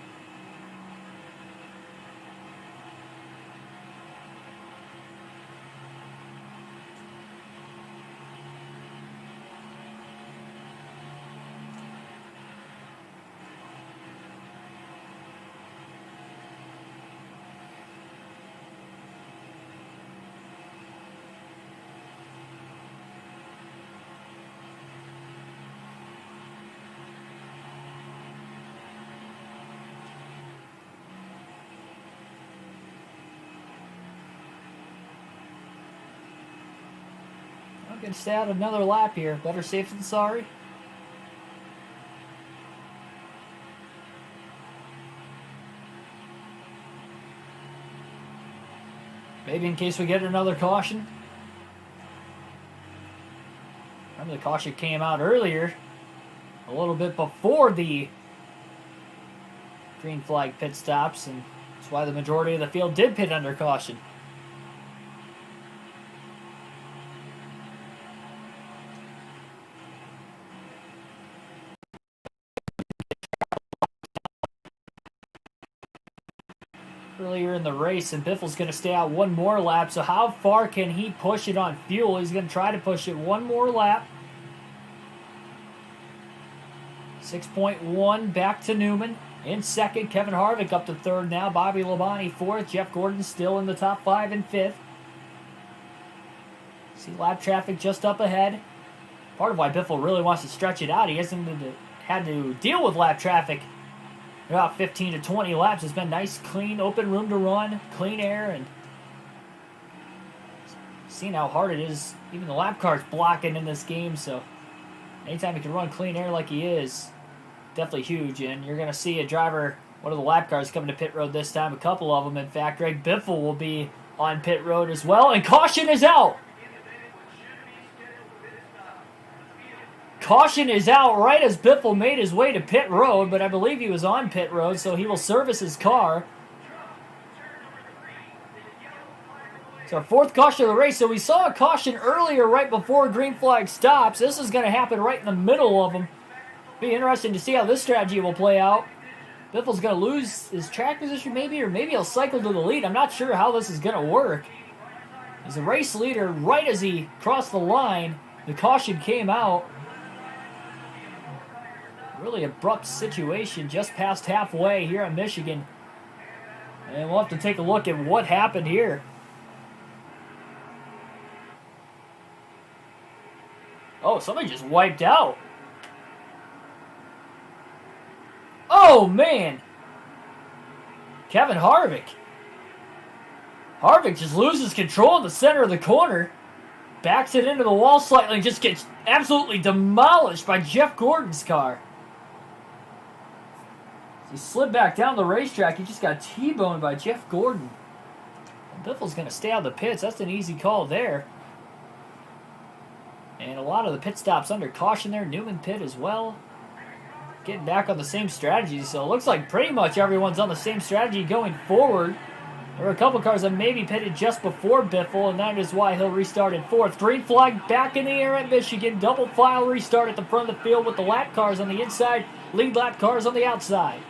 S1: I'm going to stay out another lap here. Better safe than sorry. Maybe in case we get another caution. Remember the caution came out earlier. A little bit before the green flag pit stops. And that's why the majority of the field did pit under caution. Earlier in the race, and Biffle's going to stay out one more lap. So how far can he push it on fuel? He's going to try to push it one more lap. 6.1 back to Newman. In second, Kevin Harvick up to third now. Bobby Labonte fourth. Jeff Gordon still in the top 5 and fifth. See lap traffic just up ahead. Part of why Biffle really wants to stretch it out. He hasn't had to deal with lap traffic about 15 to 20 laps. It's been nice, clean, open room to run, clean air, and seeing how hard it is. Even the lap car's blocking in this game, so anytime he can run clean air like he is, definitely huge. And you're going to see a driver, one of the lap cars, coming to pit road this time. A couple of them, in fact. Greg Biffle will be on pit road as well, and caution is out. Caution is out right as Biffle made his way to pit road, but I believe he was on pit road, so he will service his car. It's our 4th caution of the race, so we saw a caution earlier right before green flag stops. This is going to happen right in the middle of them. Be interesting to see how this strategy will play out. Biffle's going to lose his track position maybe, or maybe he'll cycle to the lead. I'm not sure how this is going to work. He's a race leader right as he crossed the line. The caution came out. Really abrupt situation just past halfway here in Michigan. And we'll have to take a look at what happened here. Oh, somebody just wiped out. Oh, man. Kevin Harvick. Harvick just loses control in the center of the corner. Backs it into the wall slightly and just gets absolutely demolished by Jeff Gordon's car. He slid back down the racetrack. He just got T-boned by Jeff Gordon. And Biffle's going to stay out of the pits. That's an easy call there. And a lot of the pit stops under caution there. Newman pit as well. getting back on the same strategy. So it looks like pretty much everyone's on the same strategy going forward. There were a couple cars that maybe pitted just before Biffle, and that is why he'll restart in fourth. Green flag back in the air at Michigan. Double file restart at the front of the field with the lap cars on the inside, lead lap cars on the outside.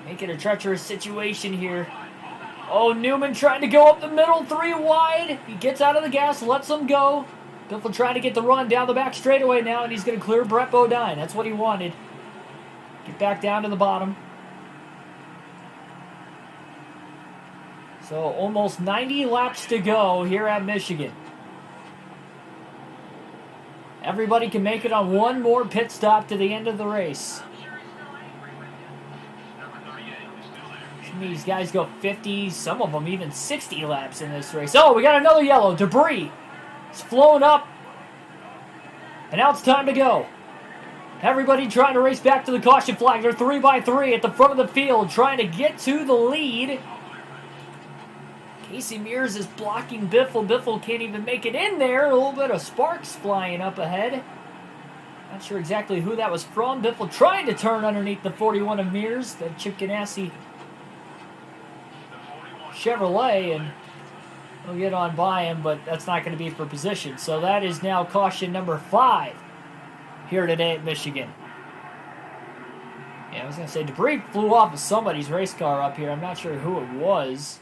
S1: Make it a treacherous situation here. Oh, Newman trying to go up the middle, 3 wide. He gets out of the gas, lets him go. Biffle trying to get the run down the back straightaway now, and he's going to clear Brett Bodine. That's what he wanted. Get back down to the bottom. So almost 90 laps to go here at Michigan. Everybody can make it on one more pit stop to the end of the race. Which means guys go 50, some of them even 60 laps in this race. Oh, we got another yellow. Debris. It's flown up. And now it's time to go. Everybody trying to race back to the caution flag. They're 3 by 3 at the front of the field trying to get to the lead. Casey Mears is blocking Biffle. Biffle can't even make it in there. A little bit of sparks flying up ahead. Not sure exactly who that was from. Biffle trying to turn underneath the 41 of Mears, the Chip Ganassi Chevrolet, and he'll get on by him, but that's not going to be for position. So that is now caution number 5 here today at Michigan. Yeah, I was going to say, debris flew off of somebody's race car up here. I'm not sure who it was.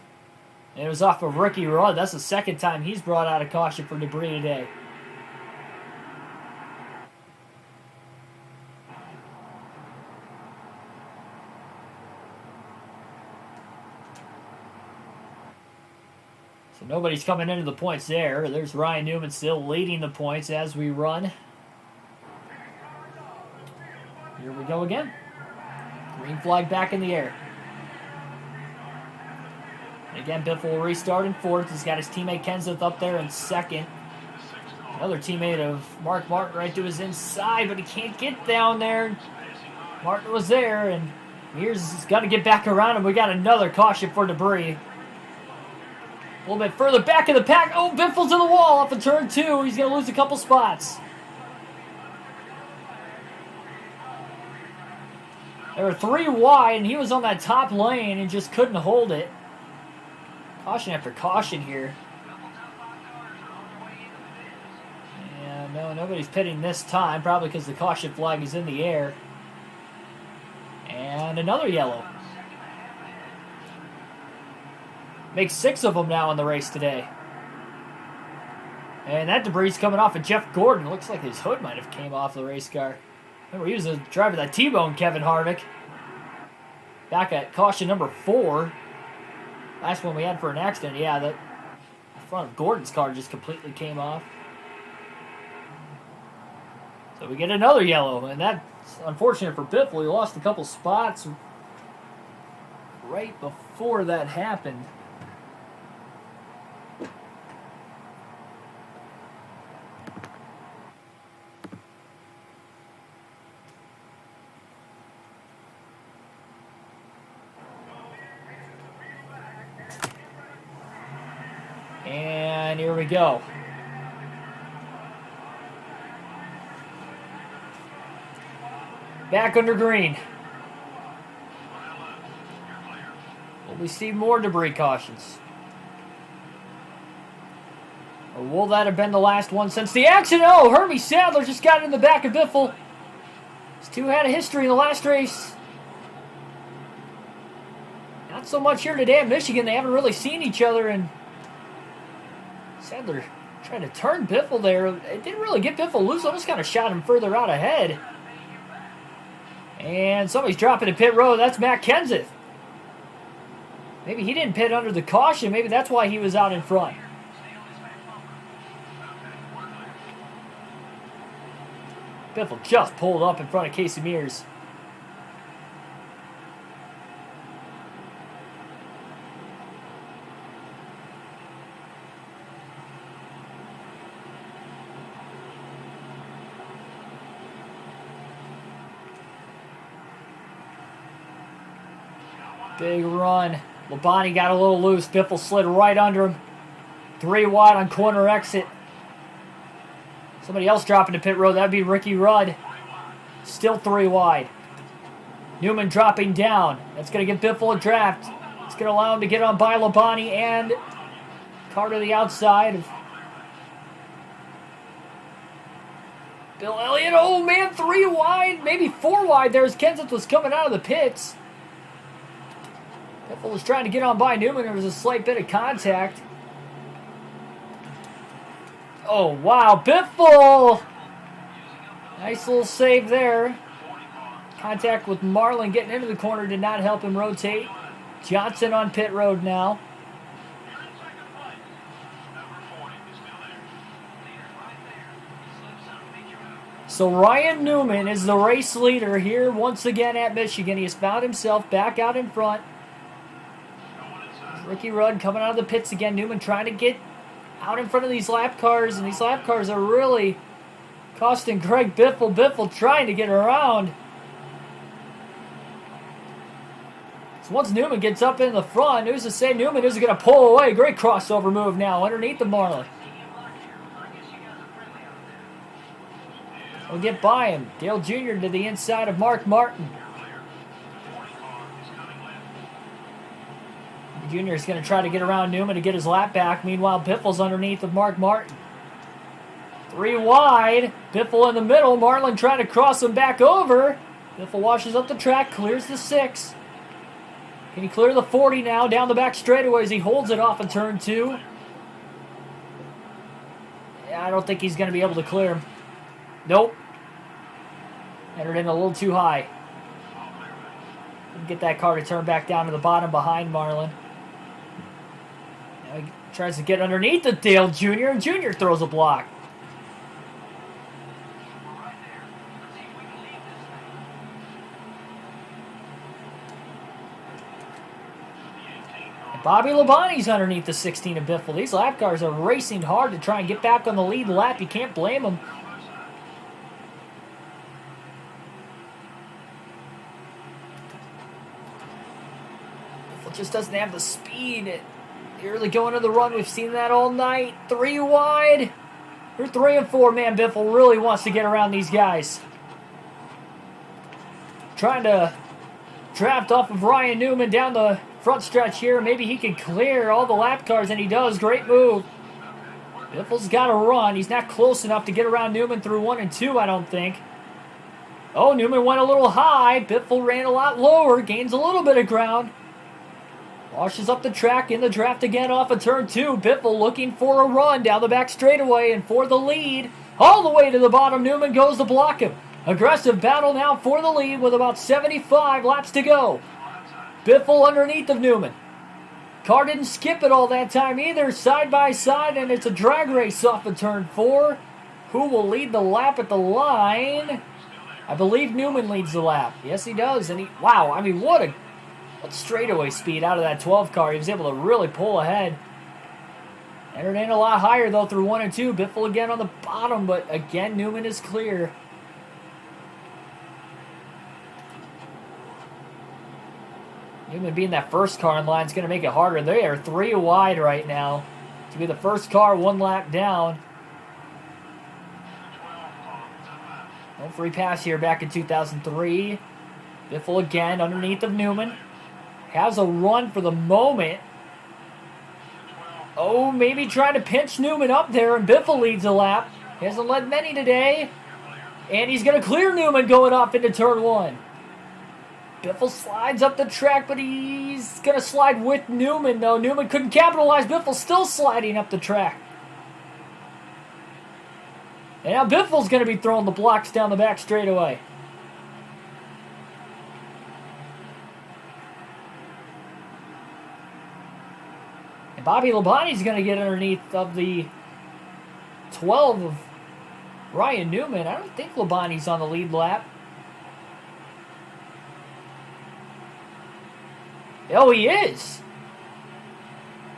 S1: And it was off of Ricky Rudd. That's the second time he's brought out a caution for debris today. So nobody's coming into the points there. There's Ryan Newman still leading the points as we run. Here we go again. Green flag back in the air. Again, Biffle will restart in fourth. He's got his teammate Kenseth up there in second. Another teammate of Mark Martin right to his inside, but he can't get down there. Martin was there, and Mears has got to get back around him. We got another caution for debris. A little bit further back in the pack. Oh, Biffle's in the wall off of turn 2. He's going to lose a couple spots. There were 3 wide, and he was on that top lane and just couldn't hold it. Caution after caution here. Yeah, no, nobody's pitting this time, probably because the caution flag is in the air. And another yellow. Makes 6 of them now in the race today. And that debris is coming off of Jeff Gordon. Looks like his hood might have came off the race car. Remember, he was the driver that T-boned Kevin Harvick. Back at caution number 4. Last one we had for an accident, yeah, the front of Gordon's car just completely came off. So we get another yellow, and that's unfortunate for Biffle. He lost a couple spots right before that happened. And here we go. Back under green. Will we see more debris cautions? Or will that have been the last one since the accident? Oh, Hermie Sadler just got in the back of Biffle. These two had a history in the last race. Not so much here today at Michigan. They haven't really seen each other, and Sadler trying to turn Biffle there. It didn't really get Biffle loose. Almost kind of shot him further out ahead. And somebody's dropping to pit road. That's Matt Kenseth. Maybe he didn't pit under the caution. Maybe that's why he was out in front. Biffle just pulled up in front of Casey Mears. Big run. Labonte got a little loose. Biffle slid right under him. 3 wide on corner exit. Somebody else dropping to pit road. That would be Ricky Rudd. Still 3 wide. Newman dropping down. That's going to give Biffle a draft. It's going to allow him to get on by Labonte and Carter to the outside. Bill Elliott, oh man, 3 wide, maybe 4 wide there as Kenseth was coming out of the pits. Biffle was trying to get on by Newman. There was a slight bit of contact. Oh, wow, Biffle! Nice little save there. Contact with Marlin getting into the corner did not help him rotate. Johnson on pit road now. So Ryan Newman is the race leader here once again at Michigan. He has found himself back out in front. Ricky Rudd coming out of the pits again. Newman trying to get out in front of these lap cars, and these lap cars are really costing Greg Biffle. Biffle trying to get around. So once Newman gets up in the front, who's to say Newman isn't going to pull away? Great crossover move now underneath the Marlin. We'll get by him. Dale Jr. to the inside of Mark Martin. Jr. is going to try to get around Newman to get his lap back. Meanwhile, Biffle's underneath of Mark Martin. 3 wide. Biffle in the middle. Marlin trying to cross him back over. Biffle washes up the track, clears the 6. Can he clear the 40 now? Down the back straightaway as he holds it off in turn 2. Yeah, I don't think he's going to be able to clear him. Nope. Entered in a little too high. Couldn't get that car to turn back down to the bottom behind Marlin. Now he tries to get underneath the Dale Jr. and Jr. throws a block. And Bobby Labonte's underneath the 16 of Biffle. These lap cars are racing hard to try and get back on the lead lap. You can't blame them. Just doesn't have the speed. Early going to the run. We've seen that all night. 3 wide. We're 3 and 4. Man, Biffle really wants to get around these guys. Trying to draft off of Ryan Newman down the front stretch here. Maybe he can clear all the lap cars, and he does. Great move. Biffle's got to run. He's not close enough to get around Newman through 1 and 2, I don't think. Oh, Newman went a little high. Biffle ran a lot lower. Gains a little bit of ground. Washes up the track in the draft again off of turn 2. Biffle looking for a run down the back straightaway and for the lead. All the way to the bottom. Newman goes to block him. Aggressive battle now for the lead with about 75 laps to go. Biffle underneath of Newman. Car didn't skip it all that time either. Side by side, and it's a drag race off of turn 4. Who will lead the lap at the line? I believe Newman leads the lap. Yes, he does. And wow, I mean, what straightaway speed out of that 12 car. He was able to really pull ahead. Entered in a lot higher, though, through 1 and 2. Biffle again on the bottom, but again, Newman is clear. Newman being that first car in line is going to make it harder. They are 3 wide right now. To be the first car 1 lap down. No free pass here back in 2003. Biffle again underneath of Newman. Has a run for the moment. Oh, maybe trying to pinch Newman up there, and Biffle leads the lap. He hasn't led many today. And he's going to clear Newman going off into turn 1. Biffle slides up the track, but he's going to slide with Newman, though. Newman couldn't capitalize. Biffle still sliding up the track. And now Biffle's going to be throwing the blocks down the back straightaway. Bobby Labonte's going to get underneath of the 12 of Ryan Newman. I don't think Labonte's on the lead lap. Oh, he is.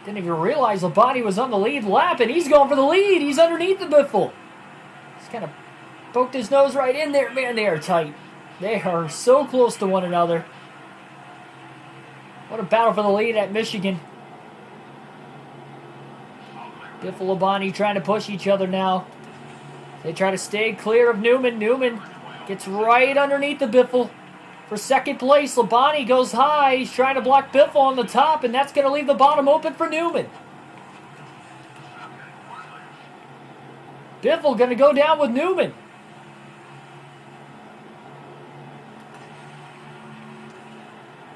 S1: Didn't even realize Labonte was on the lead lap, and he's going for the lead. He's underneath the Biffle. He's kind of poked his nose right in there. Man, they are tight. They are so close to one another. What a battle for the lead at Michigan. Biffle, Labonte trying to push each other now. They try to stay clear of Newman. Newman Gets right underneath the Biffle. For second place, Labonte goes high. He's trying to block Biffle on the top, and that's going to leave the bottom open for Newman. Biffle going to go down with Newman.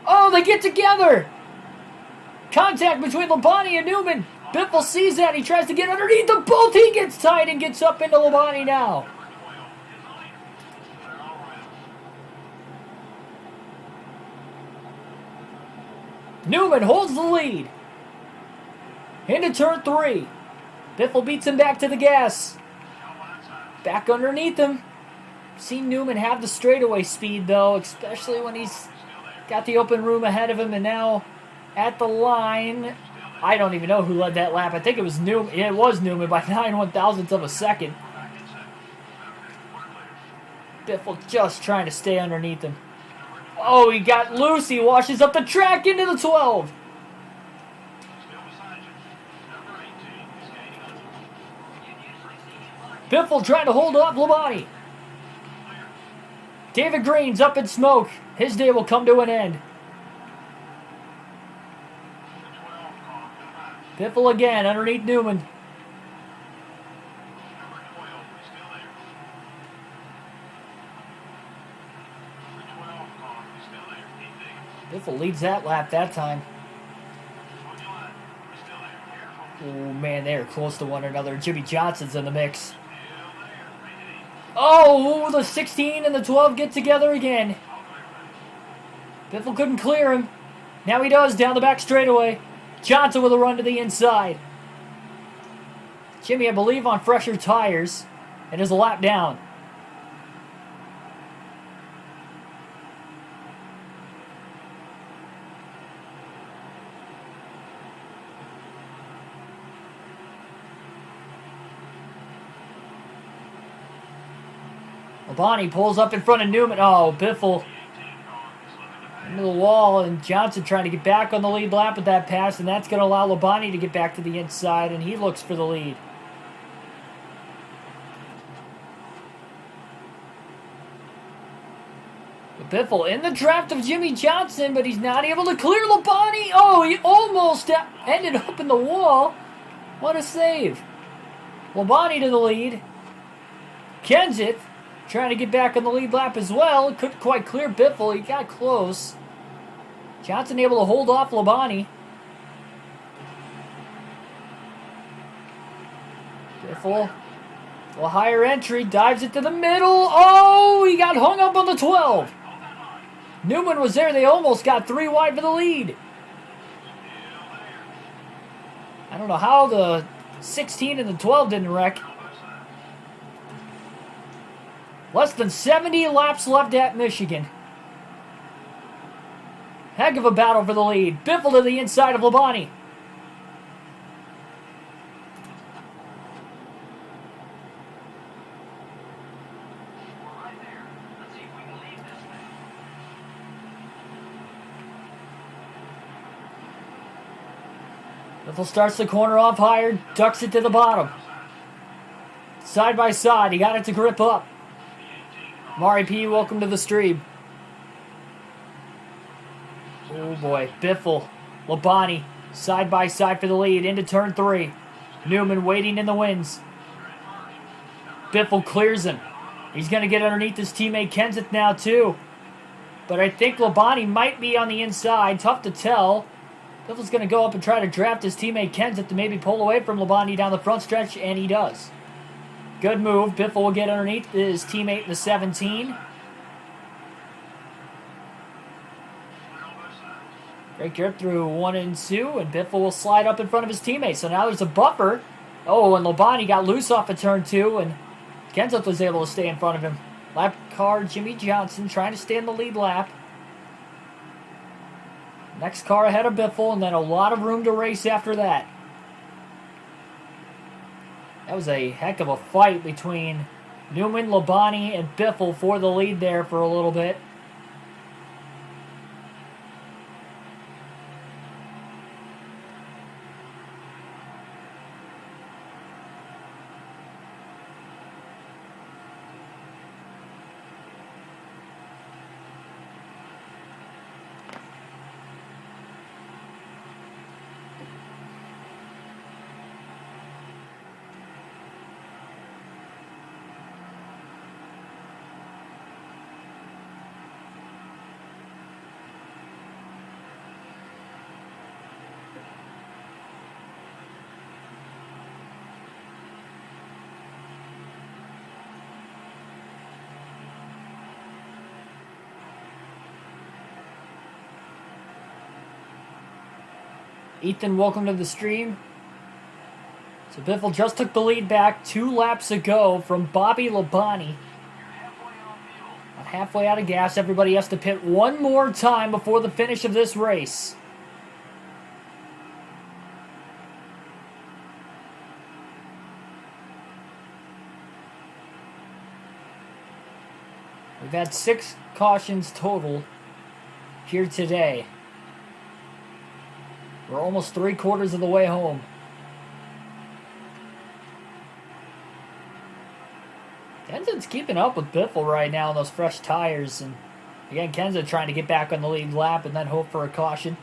S1: Oh, they get together. Contact between Labonte and Newman. Biffle sees that. He tries to get underneath them both. He gets tight and gets up into Labonte now. Newman holds the lead. Into turn 3. Biffle beats him back to the gas. Back underneath him. Seen Newman have the straightaway speed, though, especially when he's got the open room ahead of him. And now at the line, I don't even know who led that lap. I think it was Newman. Yeah, it was Newman by 9/1000ths of a second. Biffle just trying to stay underneath him. Oh, he got loose. He washes up the track into the 12. Biffle trying to hold off Labonte. David Green's up in smoke. His day will come to an end. Biffle again underneath Newman. Biffle leads that lap that time. Oh, man, they're close to one another. Jimmy Johnson's in the mix. Oh, the 16 and the 12 get together again. Biffle couldn't clear him. Now he does down the back straightaway. Johnson with a run to the inside. Jimmy, I believe, on fresher tires. And is a lap down. Labonte pulls up in front of Newman. Oh, Biffle into the wall, and Johnson trying to get back on the lead lap with that pass, and that's going to allow Labonte to get back to the inside, and he looks for the lead. But Biffle in the draft of Jimmy Johnson, but he's not able to clear Labonte. Oh, he almost ended up in the wall. What a save. Labonte to the lead. Kenseth trying to get back on the lead lap as well. Couldn't quite clear Biffle. He got close. Johnson able to hold off Labonte. Biffle, a higher entry, dives it to the middle. Oh, he got hung up on the 12. Newman was there. They almost got 3 wide for the lead. I don't know how the 16 and the 12 didn't wreck. Less than 70 laps left at Michigan. Heck of a battle for the lead. Biffle to the inside of Labonte. Biffle starts the corner off higher, ducks it to the bottom. Side by side, he got it to grip up. Mari P, welcome to the stream. Oh boy, Biffle, Labonte, side by side for the lead into turn 3. Newman waiting in the wings. Biffle clears him. He's going to get underneath his teammate Kenseth now too. But I think Labonte might be on the inside. Tough to tell. Biffle's going to go up and try to draft his teammate Kenseth to maybe pull away from Labonte down the front stretch, and he does. Good move. Biffle will get underneath his teammate in the 17. Great grip through 1 and 2, and Biffle will slide up in front of his teammate. So now there's a buffer. Oh, and Labonte got loose off of turn 2, and Kenseth was able to stay in front of him. Lap car Jimmy Johnson trying to stay in the lead lap. Next car ahead of Biffle, and then a lot of room to race after that. That was a heck of a fight between Newman, Labonte, and Biffle for the lead there for a little bit. Ethan, welcome to the stream. So Biffle just took the lead back 2 laps ago from Bobby Labonte. About halfway out of gas. Everybody has to pit one more time before the finish of this race. We've had 6 cautions total here today. We're almost 3/4 of the way home. Kenseth's keeping up with Biffle right now on those fresh tires. And again, Kenseth trying to get back on the lead lap and then hope for a caution.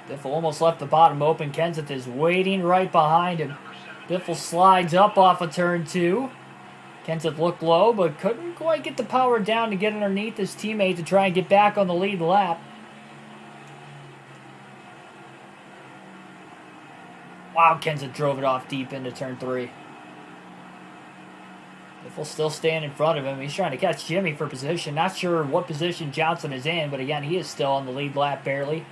S1: Biffle almost left the bottom open. Kenseth is waiting right behind him. Biffle slides up off of turn 2. Kenseth looked low, but couldn't quite get the power down to get underneath his teammate to try and get back on the lead lap. Wow, Kenseth drove it off deep into turn 3. Biffle still staying in front of him. He's trying to catch Jimmy for position. Not sure what position Johnson is in, but again, he is still on the lead lap barely.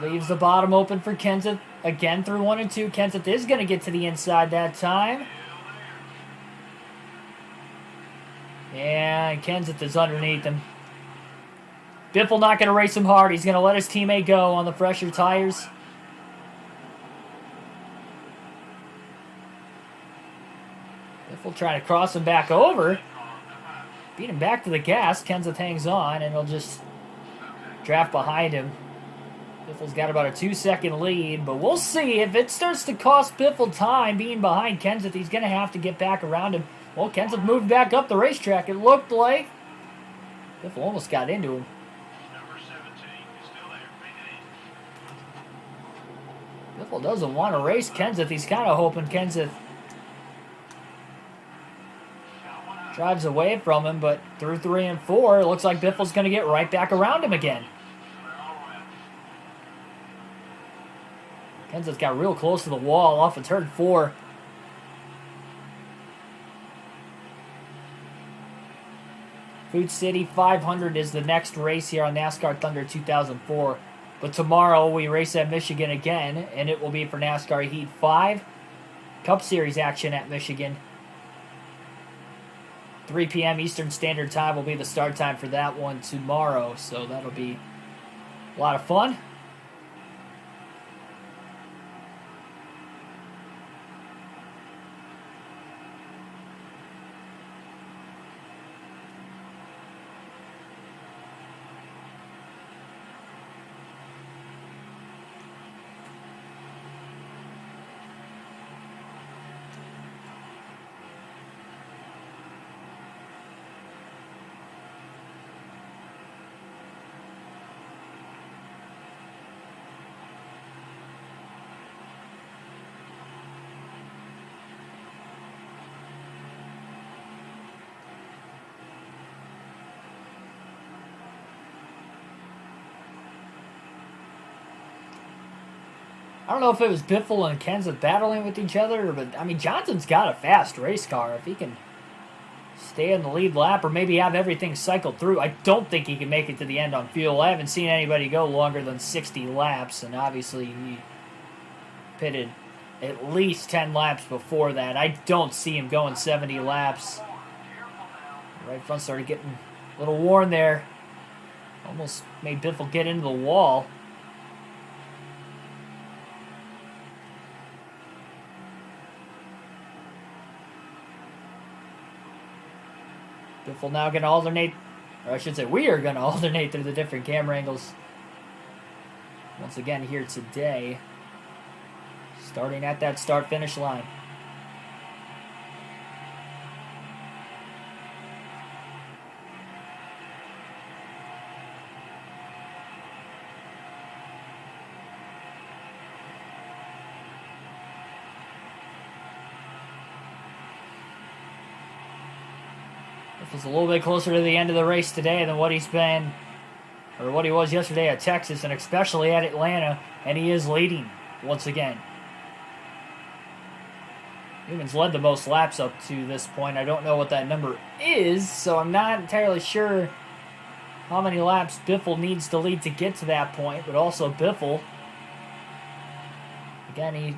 S1: Leaves the bottom open for Kenseth. Again through 1 and 2. Kenseth is going to get to the inside that time. And Kenseth is underneath him. Biffle not going to race him hard. He's going to let his teammate go on the fresher tires. Biffle trying to cross him back over. Beat him back to the gas. Kenseth hangs on and he'll just draft behind him. Biffle's got about a 2-second lead, but we'll see. If it starts to cost Biffle time being behind Kenseth, he's going to have to get back around him. Well, Kenseth moved back up the racetrack. It looked like Biffle almost got into him.
S4: Number 17 is still there.
S1: Biffle doesn't want to race Kenseth. He's kind of hoping Kenseth drives away from him, but through 3 and 4, it looks like Biffle's going to get right back around him again. Kenseth got real close to the wall off of turn 4. Food City 500 is the next race here on NASCAR Thunder 2004. But tomorrow we race at Michigan again, and it will be for NASCAR Heat 5. Cup Series action at Michigan. 3 p.m. Eastern Standard Time will be the start time for that one tomorrow. So that'll be a lot of fun. I don't know if it was Biffle and Kenseth battling with each other, but, I mean, Johnson's got a fast race car. If he can stay in the lead lap or maybe have everything cycled through, I don't think he can make it to the end on fuel. I haven't seen anybody go longer than 60 laps, and obviously he pitted at least 10 laps before that. I don't see him going 70 laps. The right front started getting a little worn there. Almost made Biffle get into the wall. Biffle now going to alternate, or I should say we are going to alternate through the different camera angles once again here today. Starting at that start-finish line. He's a little bit closer to the end of the race today than what he's been, or what he was yesterday at Texas, and especially at Atlanta, and he is leading once again. Newman's led the most laps up to this point. I don't know what that number is, so I'm not entirely sure how many laps Biffle needs to lead to get to that point, but also Biffle, again, he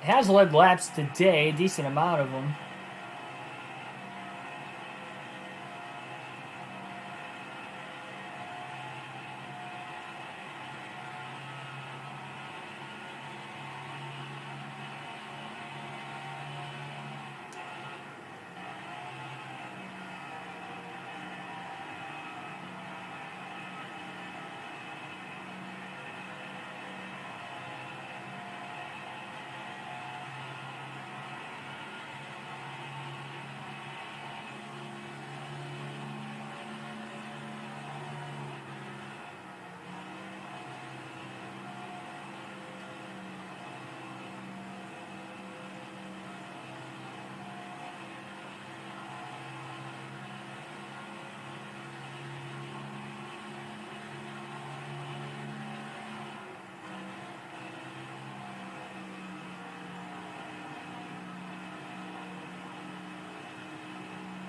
S1: has led laps today, a decent amount of them.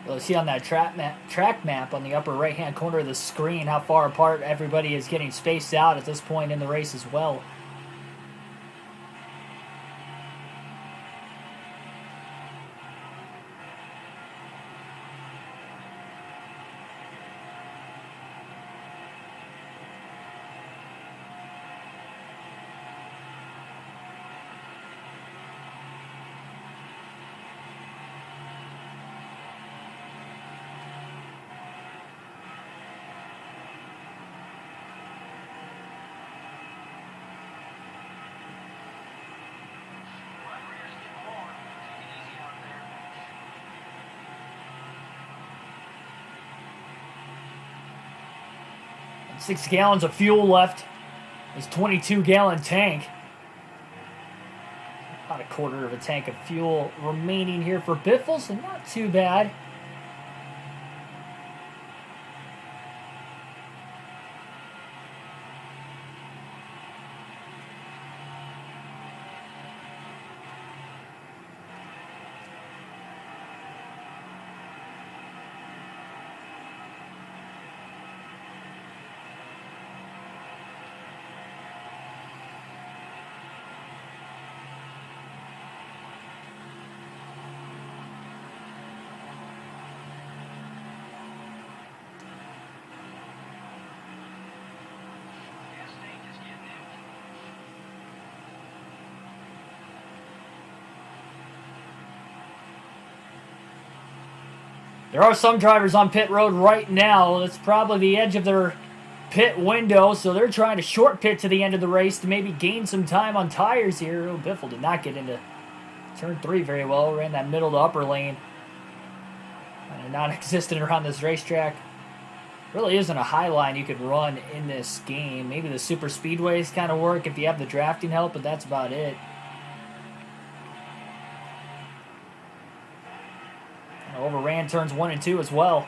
S1: You'll see on that track map on the upper right-hand corner of the screen how far apart everybody is getting spaced out at this point in the race as well. And 6 gallons of fuel left. This 22-gallon tank. About a quarter of a tank of fuel remaining here for Biffle, so not too bad. There are some drivers on pit road right now. That's probably the edge of their pit window, so they're trying to short pit to the end of the race to maybe gain some time on tires here. Oh, Biffle did not get into turn 3 very well. Ran that middle to upper lane. Kind of non-existent around this racetrack. Really isn't a high line you could run in this game. Maybe the super speedways kind of work if you have the drafting help, but that's about it. Overran turns 1 and 2 as well.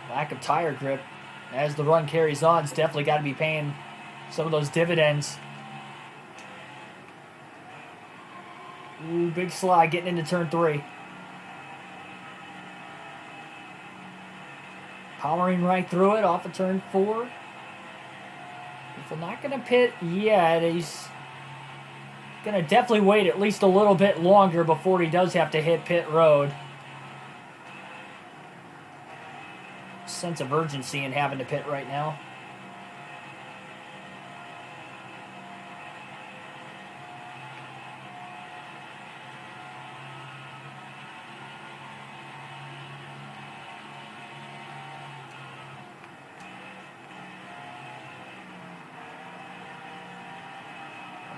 S1: Lack of tire grip as the run carries on. It's definitely got to be paying some of those dividends. Ooh, big slide getting into turn 3. Powering right through it off of turn 4. If we're not going to pit yet, he's going to definitely wait at least a little bit longer before he does have to hit pit road. Sense of urgency in having to pit right now.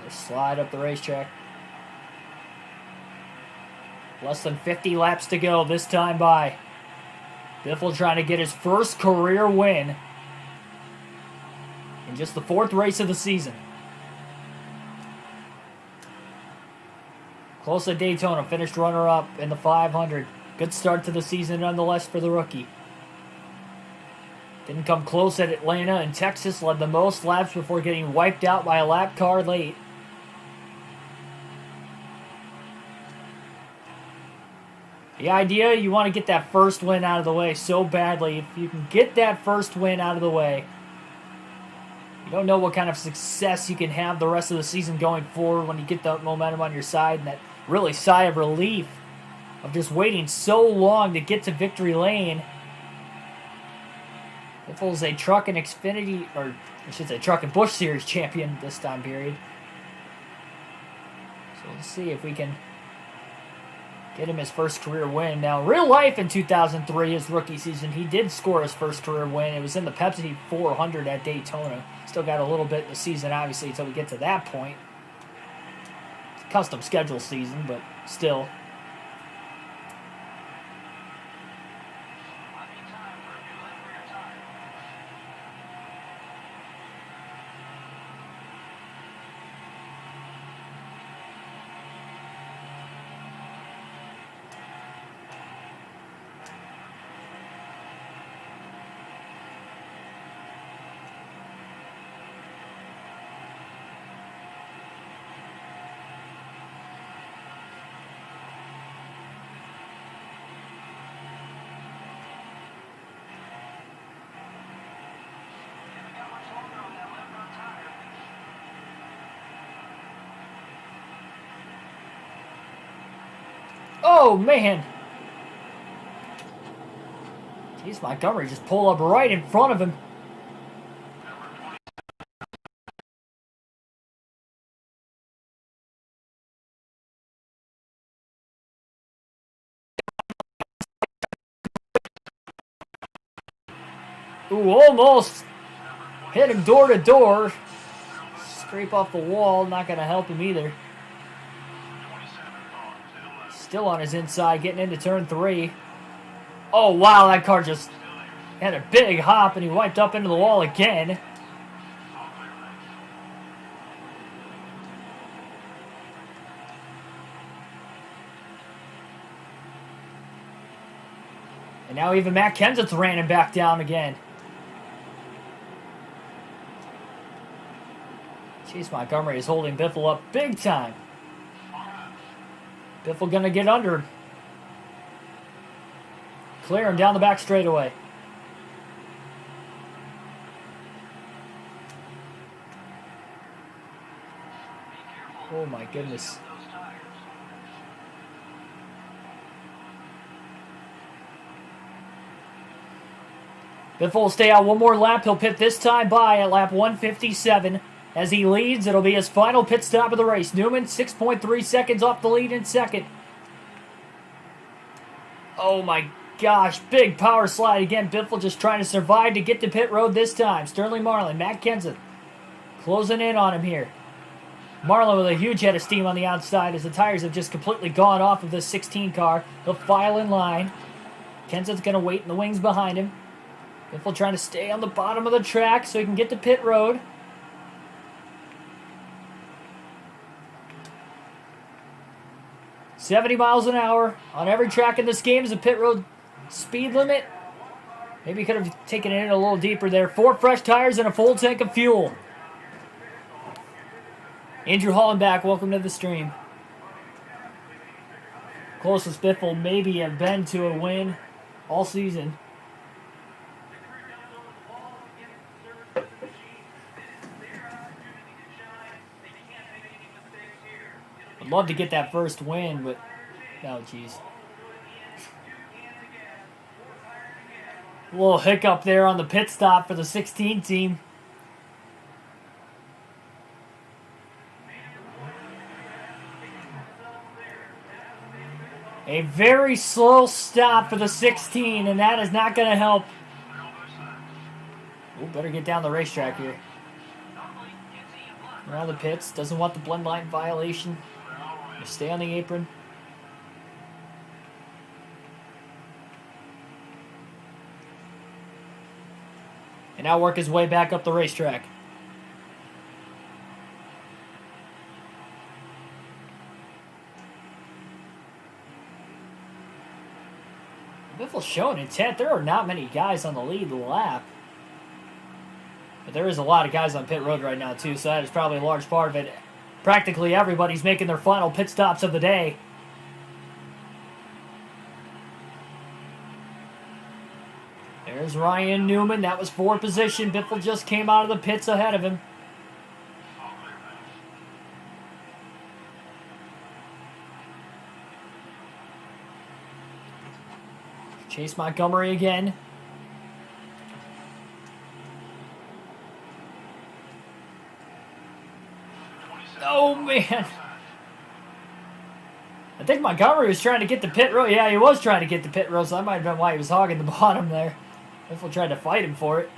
S1: Just slide up the racetrack. Less than 50 laps to go this time by. Biffle trying to get his first career win in just the 4th race of the season. Close at Daytona, finished runner-up in the 500. Good start to the season nonetheless for the rookie. Didn't come close at Atlanta and Texas, led the most laps before getting wiped out by a lap car late. The idea, you want to get that first win out of the way so badly. If you can get that first win out of the way, you don't know what kind of success you can have the rest of the season going forward when you get the momentum on your side and that really sigh of relief of just waiting so long to get to victory lane. Biffle's a Truck and Xfinity, or I should say Truck and Busch Series champion this time period. So let's see if we can get him his first career win. Now, real life in 2003, his rookie season, he did score his first career win. It was in the Pepsi 400 at Daytona. Still got a little bit in the season, obviously, until we get to that point. It's a custom schedule season, but still. Oh, man. Jeez, Montgomery just pulled up right in front of him. Ooh, almost hit him door to door. Scrape off the wall, not going to help him either. Still on his inside, getting into turn 3. Oh, wow, that car just had a big hop, and he wiped up into the wall again. And now even Matt Kenseth's ran him back down again. Chase Montgomery is holding Biffle up big time. Biffle gonna get under him. Clear him down the back straightaway. Oh my goodness. Biffle will stay out one more lap. He'll pit this time by at lap 157. As he leads, it'll be his final pit stop of the race. Newman, 6.3 seconds off the lead in second. Oh my gosh, big power slide again. Biffle just trying to survive to get to pit road this time. Sterling Marlin, Matt Kenseth closing in on him here. Marlin with a huge head of steam on the outside as the tires have just completely gone off of this 16 car. He'll file in line. Kenseth's going to wait in the wings behind him. Biffle trying to stay on the bottom of the track so he can get to pit road. $70 miles an hour on every track in this game is a pit road speed limit. Maybe could have taken it in a little deeper there. 4 fresh tires and a full tank of fuel. Andrew Hollenbach, welcome to the stream. Closest Biffle maybe have been to a win all season. I'd love to get that first win, but oh, jeez. A little hiccup there on the pit stop for the 16 team. A very slow stop for the 16, and that is not going to help. Oh, better get down the racetrack here. Around the pits. Doesn't want the blend line violation. Stay on the apron. And now work his way back up the racetrack. Biffle's showing intent. There are not many guys on the lead lap. But there is a lot of guys on pit road right now, too, so that is probably a large part of it. Practically everybody's making their final pit stops of the day. There's Ryan Newman. That was 4th position. Biffle just came out of the pits ahead of him. Chase Montgomery again. Oh, man. I think Montgomery was trying to get the pit road. Yeah, he was trying to get the pit road, so that might have been why he was hogging the bottom there. Biffle tried to fight him for it.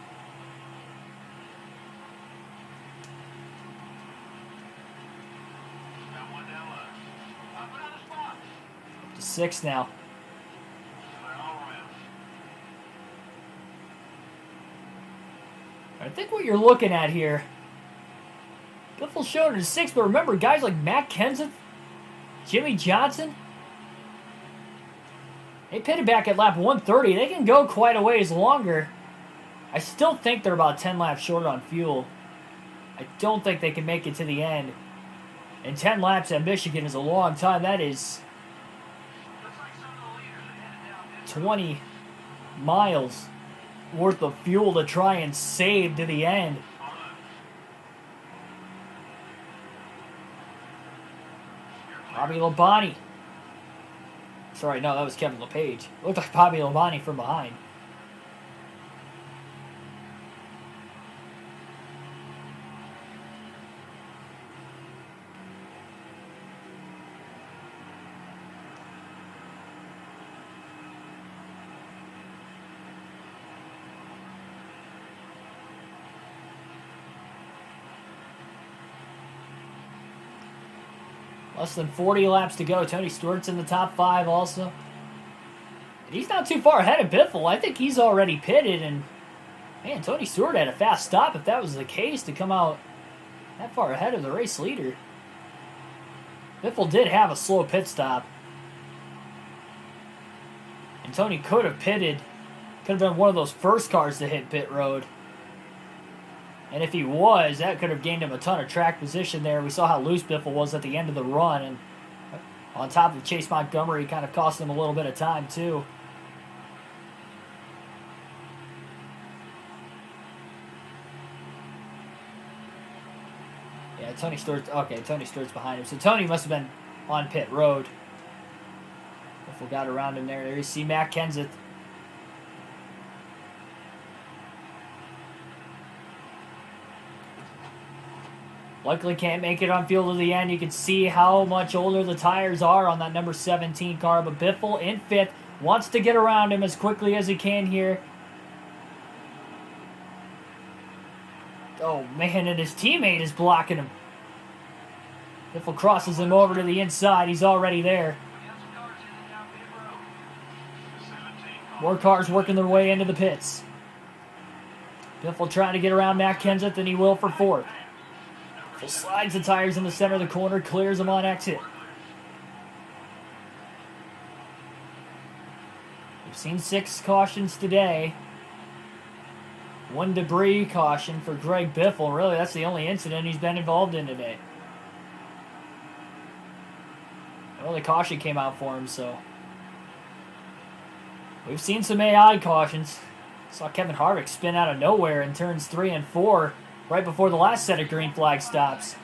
S1: Up to 6 now. I think what you're looking at here, Biffle's showing it as 6, but remember, guys like Matt Kenseth, Jimmy Johnson, they pitted back at lap 130. They can go quite a ways longer. I still think they're about 10 laps short on fuel. I don't think they can make it to the end. And 10 laps at Michigan is a long time. That is 20 miles worth of fuel to try and save to the end. Bobby Labonte. Sorry, no, that was Kevin LePage. Looked like Bobby Labonte from behind. Less than 40 laps to go. Tony Stewart's in the top 5 also. And he's not too far ahead of Biffle. I think he's already pitted. And, man, Tony Stewart had a fast stop if that was the case to come out that far ahead of the race leader. Biffle did have a slow pit stop. And Tony could have pitted. Could have been one of those first cars to hit pit road. And if he was, that could have gained him a ton of track position there. We saw how loose Biffle was at the end of the run. And on top of Chase Montgomery, kind of cost him a little bit of time, too. Yeah, Tony Stewart's... Okay, Tony Stewart's behind him. So Tony must have been on pit road. Biffle got around him there. There you see Matt Kenseth. Likely can't make it on field to the end. You can see how much older the tires are on that number 17 car. But Biffle in 5th wants to get around him as quickly as he can here. Oh, man, and his teammate is blocking him. Biffle crosses him over to the inside. He's already there. More cars working their way into the pits. Biffle trying to get around Matt Kenseth, and he will for 4th. Biffle slides the tires in the center of the corner, clears them on exit. We've seen 6 cautions today. 1 debris caution for Greg Biffle. Really, that's the only incident he's been involved in today. Well, the caution came out for him, so... We've seen some AI cautions. Saw Kevin Harvick spin out of nowhere in turns 3 and 4 right before the last set of green flag stops.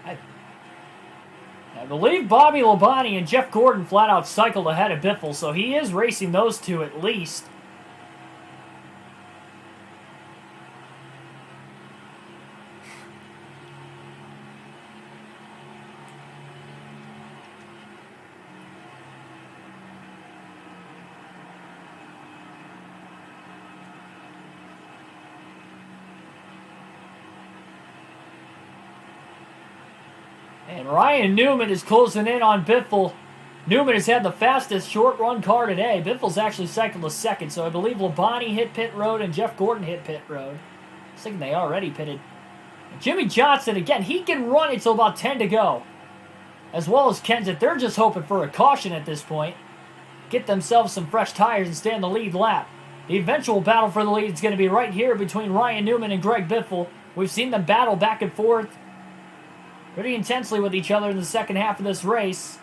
S1: I believe Bobby Labonte and Jeff Gordon flat out cycled ahead of Biffle, so he is racing those two at least. And Ryan Newman is closing in on Biffle. Newman has had the fastest short run car today. Biffle's actually cycled second, so I believe Labonte hit pit road and Jeff Gordon hit pit road. I was thinking they already pitted. And Jimmy Johnson, again, he can run until about 10 to go. As well as Kenseth. They're just hoping for a caution at this point. Get themselves some fresh tires and stay in the lead lap. The eventual battle for the lead is going to be right here between Ryan Newman and Greg Biffle. We've seen them battle back and forth pretty intensely with each other in the second half of this race.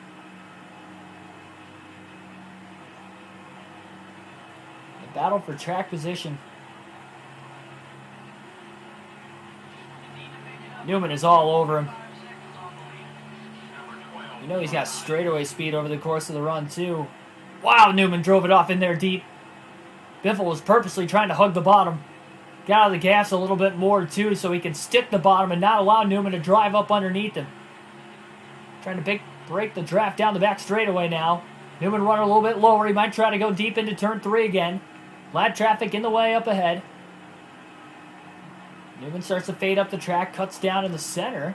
S1: The battle for track position. Newman is all over him. You know he's got straightaway speed over the course of the run, too. Wow, Newman drove it off in there deep. Biffle was purposely trying to hug the bottom. Got out of the gas a little bit more, too, so he can stick the bottom and not allow Newman to drive up underneath him. Trying to break the draft down the back straightaway now. Newman running a little bit lower. He might try to go deep into turn 3 again. Flat traffic in the way up ahead. Newman starts to fade up the track, cuts down in the center.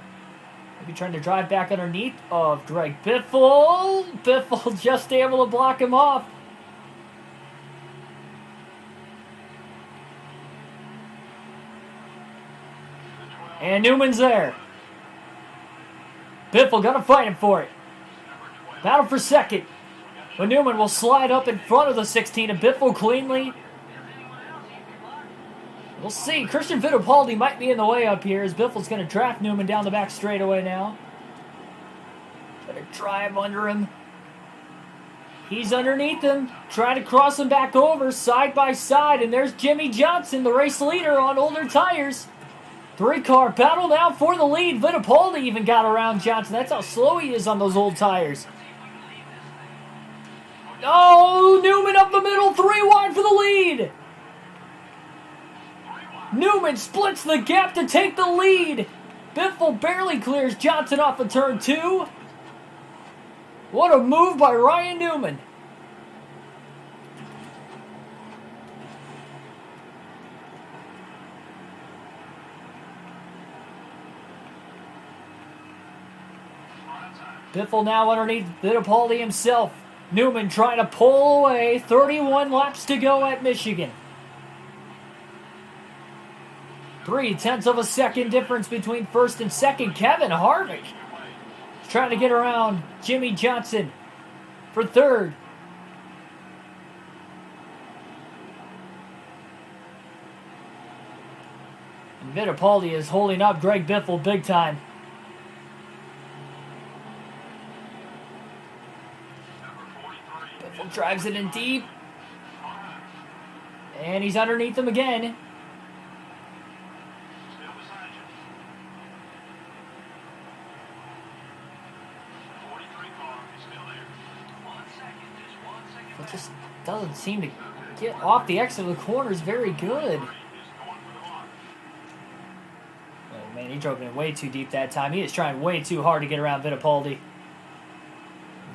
S1: Maybe trying to drive back underneath of Greg Biffle. Biffle just able to block him off. And Newman's there. Biffle gonna fight him for it. Battle for second. But Newman will slide up in front of the 16 and Biffle cleanly. We'll see. Christian Fittipaldi might be in the way up here as Biffle's going to draft Newman down the back straightaway now. Try to drive under him. He's underneath him. Trying to cross him back over side by side. And there's Jimmy Johnson, the race leader on older tires. 3-car battle now for the lead. Fittipaldi even got around Johnson. That's how slow he is on those old tires. Oh, Newman up the middle. 3 wide for the lead. Newman splits the gap to take the lead. Biffle barely clears Johnson off of turn 2. What a move by Ryan Newman. Biffle now underneath Fittipaldi himself. Newman trying to pull away. 31 laps to go at Michigan. 0.3 of a second difference between first and second. Kevin Harvick is trying to get around Jimmy Johnson for third. And Fittipaldi is holding up Greg Biffle big time. Biffle drives it in deep. And he's underneath him again. It just doesn't seem to get off the exit of the corners very good. Oh man, he drove in way too deep that time. He is trying way too hard to get around Fittipaldi.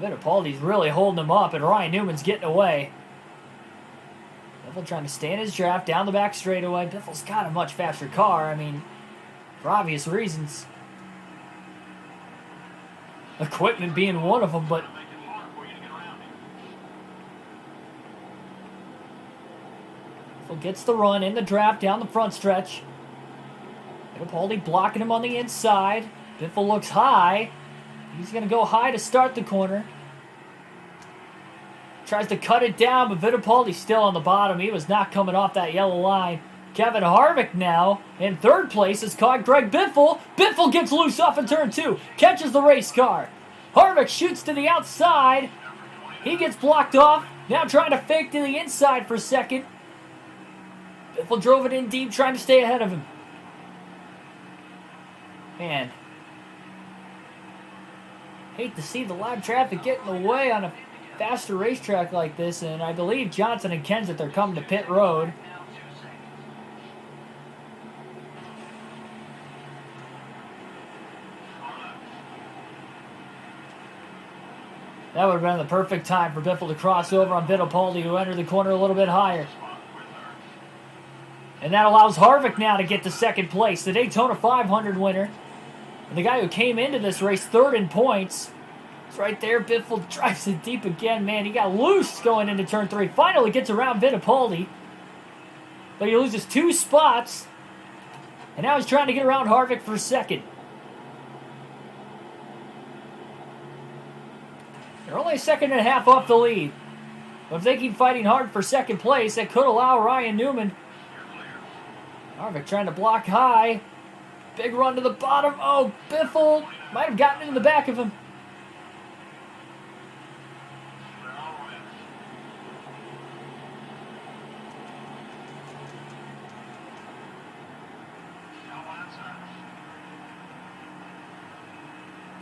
S1: Fittipaldi's really holding him up, and Ryan Newman's getting away. Biffle trying to stay in his draft down the back straightaway. Biffle's got a much faster car. I mean, for obvious reasons. Equipment being one of them, but Biffle gets the run in the draft down the front stretch. Fittipaldi blocking him on the inside. Biffle looks high. He's going to go high to start the corner. Tries to cut it down, but Fittipaldi's still on the bottom. He was not coming off that yellow line. Kevin Harvick now in third place has caught Greg Biffle. Biffle gets loose off in turn 2. Catches the race car. Harvick shoots to the outside. He gets blocked off. Now trying to fake to the inside for a second. Biffle drove it in deep, trying to stay ahead of him. Man. Hate to see the live traffic get in the way on a faster racetrack like this, and I believe Johnson and Kenseth are coming to pit road. That would have been the perfect time for Biffle to cross over on Fittipaldi, who entered the corner a little bit higher. And that allows Harvick now to get to second place, the Daytona 500 winner. And the guy who came into this race third in points. It's right there. Biffle drives it deep again. Man, he got loose going into turn 3. Finally gets around Fittipaldi. But he loses 2 spots. And now he's trying to get around Harvick for second. They're only a second and a half off the lead. But if they keep fighting hard for second place, that could allow Ryan Newman. Harvick trying to block high. Big run to the bottom. Oh, Biffle might have gotten into the back of him.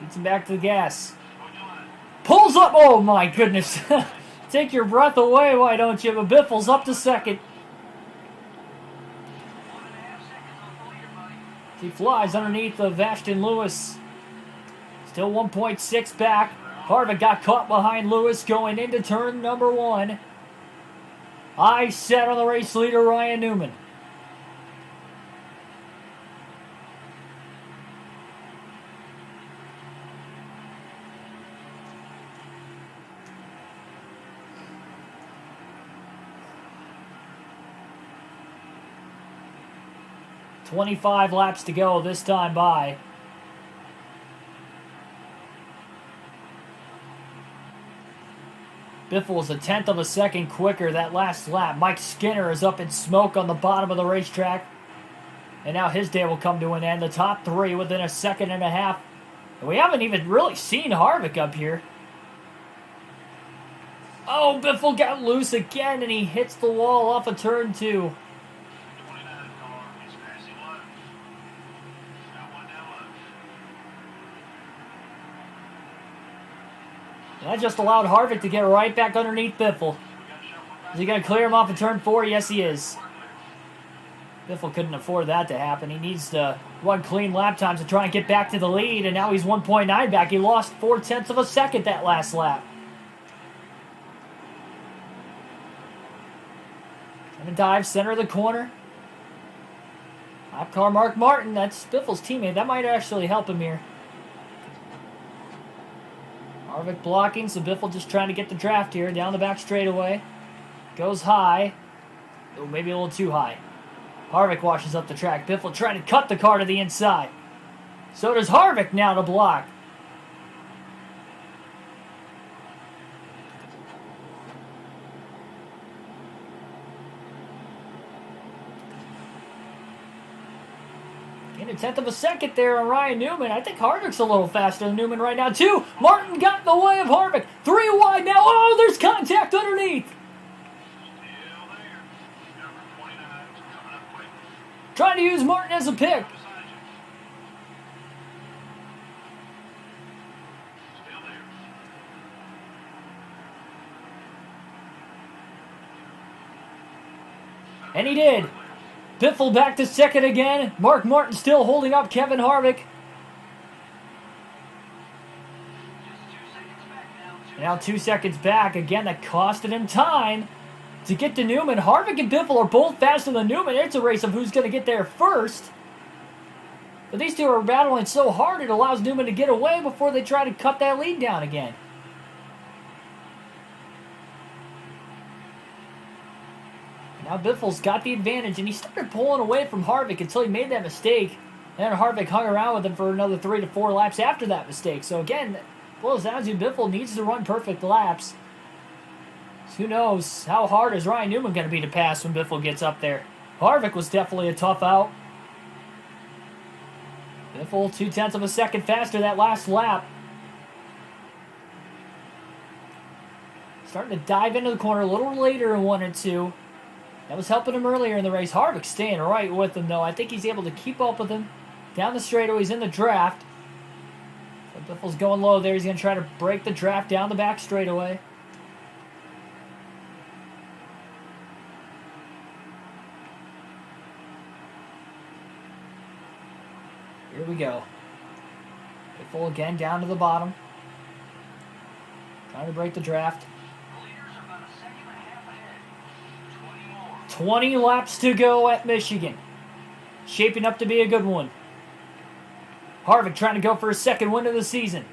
S1: Gets him back to the gas. Pulls up. Oh, my goodness. Take your breath away, why don't you? But Biffle's up to second. He flies underneath of Ashton Lewis. Still 1.6 back. Harvick got caught behind Lewis going into turn number 1. Eye set on the race leader, Ryan Newman. .25 laps to go this time by. Biffle was 1/10 of a second quicker that last lap. Mike Skinner is up in smoke on the bottom of the racetrack. And now his day will come to an end. The top 3 within a second and a half. And we haven't even really seen Harvick up here. Oh, Biffle got loose again and he hits the wall off of turn 2. That just allowed Harvick to get right back underneath Biffle. Is he going to clear him off of turn 4? Yes, he is. Biffle couldn't afford that to happen. He needs to run clean lap times to try and get back to the lead, and now he's 1.9 back. He lost 0.4 of a second that last lap. Trying to dive center of the corner. Lap car Mark Martin, that's Biffle's teammate. That might actually help him here. Harvick blocking, so Biffle just trying to get the draft here. Down the back straightaway. Goes high. Oh, maybe a little too high. Harvick washes up the track. Biffle trying to cut the car to the inside. So does Harvick now to block. In 1/10 of a second there on Ryan Newman. I think Harvick's a little faster than Newman right now, too. Martin got in the way of Harvick. 3 wide now. Oh, there's contact underneath. Trying to use Martin as a pick. And he did. Biffle back to second again. Mark Martin still holding up Kevin Harvick. Now 2 seconds back. Again, that costed him time to get to Newman. Harvick and Biffle are both faster than Newman. It's a race of who's going to get there first. But these two are battling so hard it allows Newman to get away before they try to cut that lead down again. Now Biffle's got the advantage, and he started pulling away from Harvick until he made that mistake. And Harvick hung around with him for another 3 to 4 laps after that mistake. So again, it boils down to Biffle needs to run perfect laps. So who knows how hard is Ryan Newman going to be to pass when Biffle gets up there. Harvick was definitely a tough out. Biffle 0.2 of a second faster that last lap. Starting to dive into the corner a little later in 1 and 2. That was helping him earlier in the race. Harvick staying right with him, though. I think he's able to keep up with him. Down the straightaway, he's in the draft. So Biffle's going low there. He's going to try to break the draft down the back straightaway. Here we go. Biffle again down to the bottom. Trying to break the draft. 20 laps to go at Michigan. Shaping up to be a good one. Harvick trying to go for his second win of the season.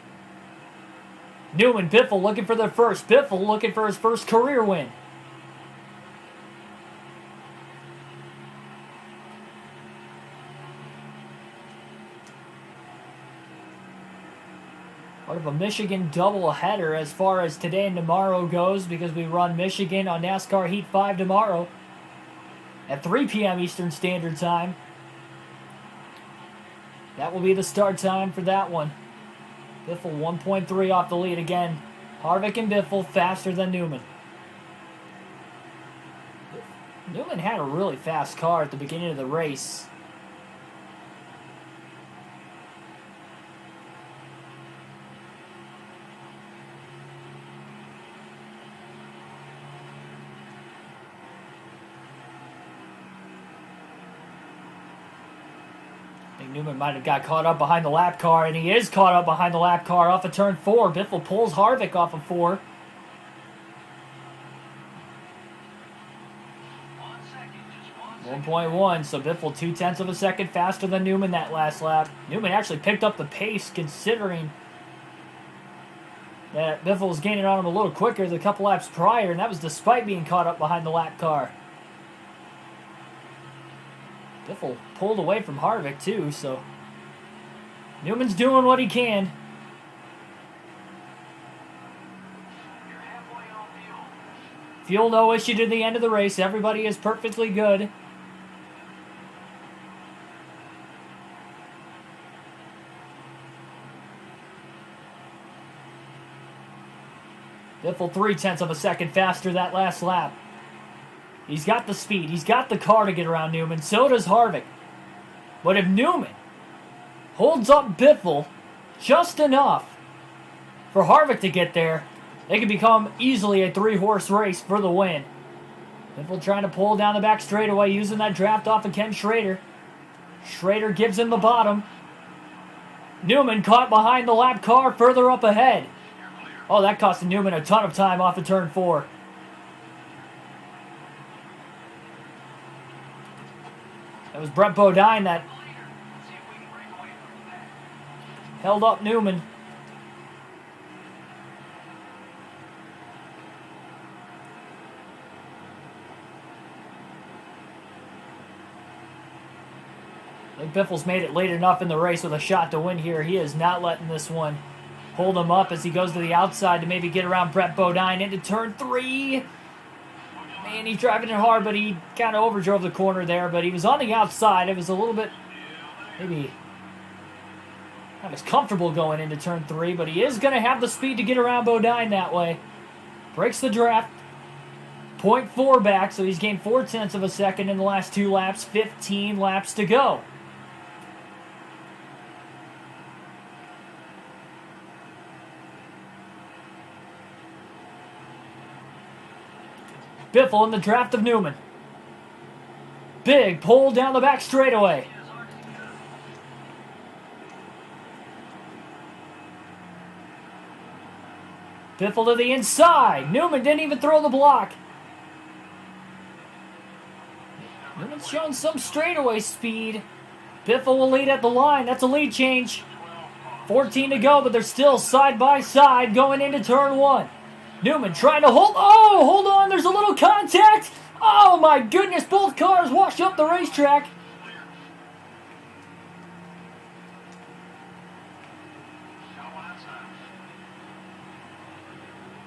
S1: Newman, Biffle looking for their first. Biffle looking for his first career win. Part of a Michigan doubleheader as far as today and tomorrow goes, because we run Michigan on NASCAR Heat 5 tomorrow at 3 p.m. Eastern Standard Time. That will be the start time for that one. Biffle 1.3 off the lead again. Harvick and Biffle faster than Newman. Newman had a really fast car at the beginning of the race. I think Newman might have got caught up behind the lap car, and he is caught up behind the lap car off of turn 4. Biffle pulls Harvick off of 4. 1.1, so Biffle 0.2 of a second faster than Newman that last lap. Newman actually picked up the pace considering that Biffle was gaining on him a little quicker than a couple laps prior, and that was despite being caught up behind the lap car. Biffle pulled away from Harvick too, so Newman's doing what he can. Fuel no issue to the end of the race. Everybody is perfectly good. Biffle 0.3 of a second faster that last lap. He's got the speed. He's got the car to get around Newman. So does Harvick. But if Newman holds up Biffle just enough for Harvick to get there, it could become easily a 3-horse race for the win. Biffle trying to pull down the back straightaway using that draft off of Ken Schrader. Schrader gives him the bottom. Newman caught behind the lap car further up ahead. Oh, that cost Newman a ton of time off of turn 4. That was Brett Bodine that held up Newman. I think Biffle's made it late enough in the race with a shot to win here. He is not letting this one hold him up as he goes to the outside to maybe get around Brett Bodine into turn 3. Man, he's driving it hard, but he kind of overdrove the corner there. But he was on the outside. It was a little bit, maybe, not as comfortable going into turn 3. But he is going to have the speed to get around Bodine that way. Breaks the draft. 0.4 back, so he's gained 0.4 of a second in the last 2 laps. 15 laps to go. Biffle in the draft of Newman. Big pull down the back straightaway. Biffle to the inside. Newman didn't even throw the block. Newman's showing some straightaway speed. Biffle will lead at the line. That's a lead change. 14 to go, but they're still side by side going into turn 1. Newman trying to hold. Oh, hold on. There's a little contact. Oh, my goodness. Both cars washed up the racetrack.